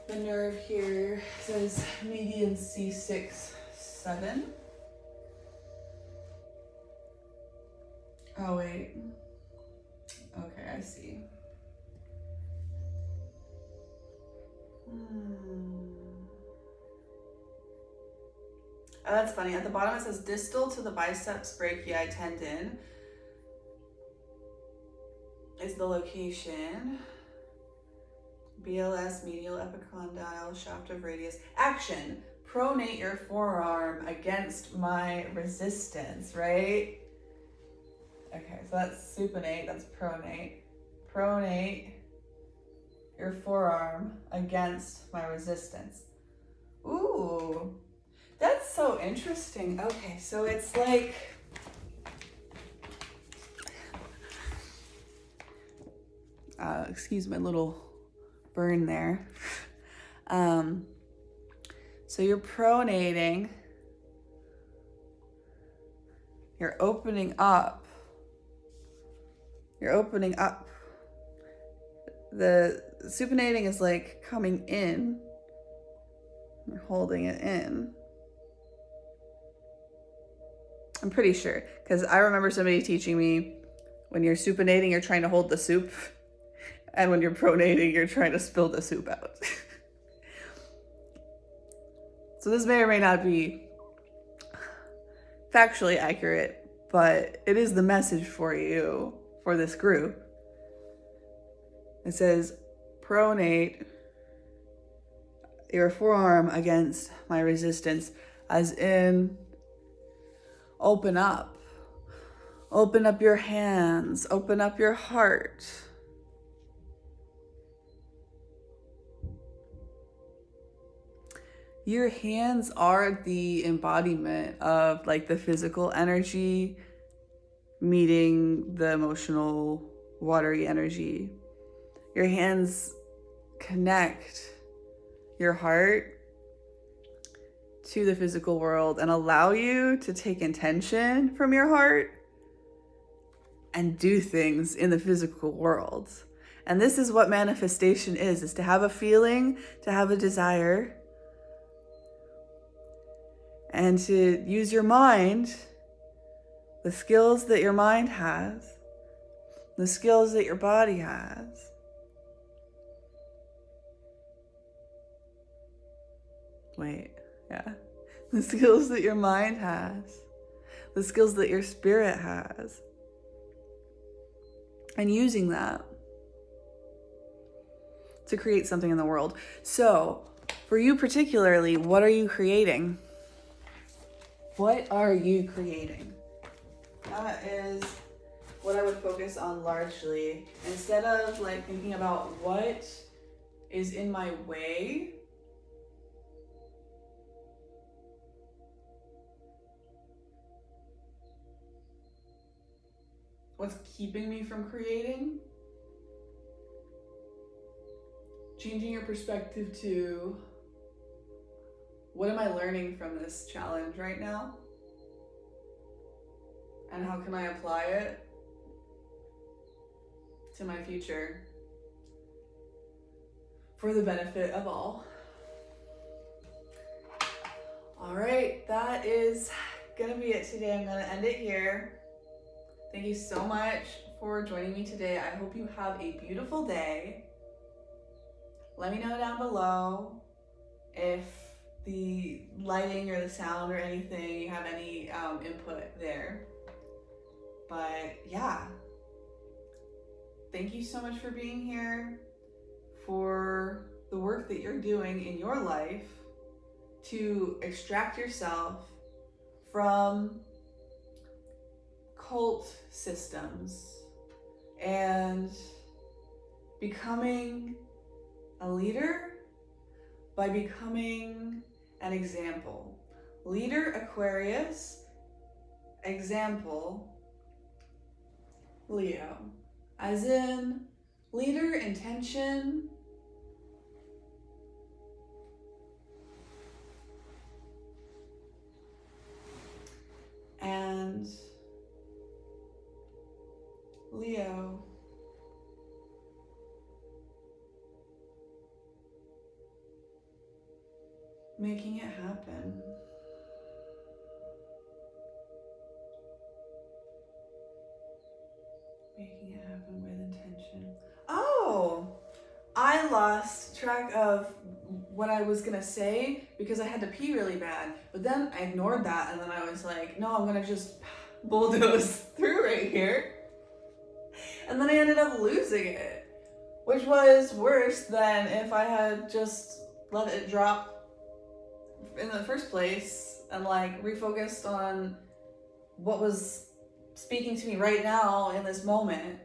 The nerve here says median C6, 7. Oh wait. Okay, I see. Oh, that's funny. At the bottom it says distal to the biceps brachii tendon is the location. BLS, medial epicondyle, shaft of radius. Action. Pronate your forearm against my resistance, right? Okay, so that's supinate, that's pronate. Pronate your forearm against my resistance. Ooh, that's so interesting. Okay, so it's like, excuse my little burn there. So you're pronating, you're opening up. You're opening up. The supinating is like coming in. You're holding it in. I'm pretty sure, because I remember somebody teaching me when you're supinating, you're trying to hold the soup. And when you're pronating, you're trying to spill the soup out. So this may or may not be factually accurate, but it is the message for you, for this group. It says, pronate your forearm against my resistance, as in open up. Open up your hands, open up your heart. Your hands are the embodiment of like the physical energy meeting the emotional, watery energy. Your hands connect your heart to the physical world and allow you to take intention from your heart and do things in the physical world. And this is what manifestation is to have a feeling, to have a desire, and to use your mind, the skills that your mind has, the skills that your body has. The skills that your mind has, the skills that your spirit has, and using that to create something in the world. So, for you particularly, what are you creating? What are you creating? That is what I would focus on largely. Instead of like thinking about what is in my way, what's keeping me from creating, changing your perspective to what am I learning from this challenge right now? And how can I apply it to my future for the benefit of all? All right, that is gonna be it today. I'm gonna end it here. Thank you so much for joining me today. I hope you have a beautiful day. Let me know down below if the lighting or the sound or anything, you have any input there. But yeah, thank you so much for being here, for the work that you're doing in your life to extract yourself from cult systems and becoming a leader by becoming an example. Leader, Aquarius. Example, Leo. As in, leader, intention, and Leo, making it happen. Making it happen with intention. Oh, I lost track of what I was gonna say because I had to pee really bad, but then I ignored that and then I was like, no, I'm gonna just bulldoze through right here. And then I ended up losing it, which was worse than if I had just let it drop in the first place and like refocused on what was speaking to me right now in this moment.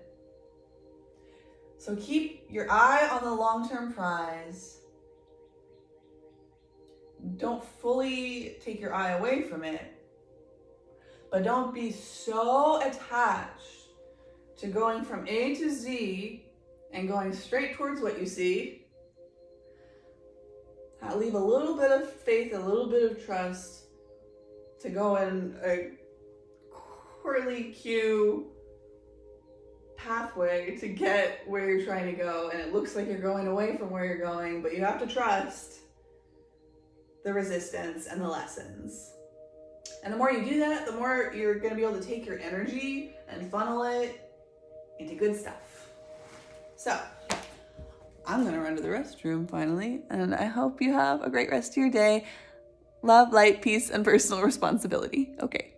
So keep your eye on the long-term prize. Don't fully take your eye away from it, but don't be so attached to going from A to Z and going straight towards what you see. Leave a little bit of faith, a little bit of trust to go in a Q pathway to get where you're trying to go, and it looks like you're going away from where you're going, but you have to trust the resistance and the lessons. And the more you do that, the more you're going to be able to take your energy and funnel it into good stuff. So I'm going to run to the restroom finally, and I hope you have a great rest of your day. Love, light, peace, and personal responsibility. Okay.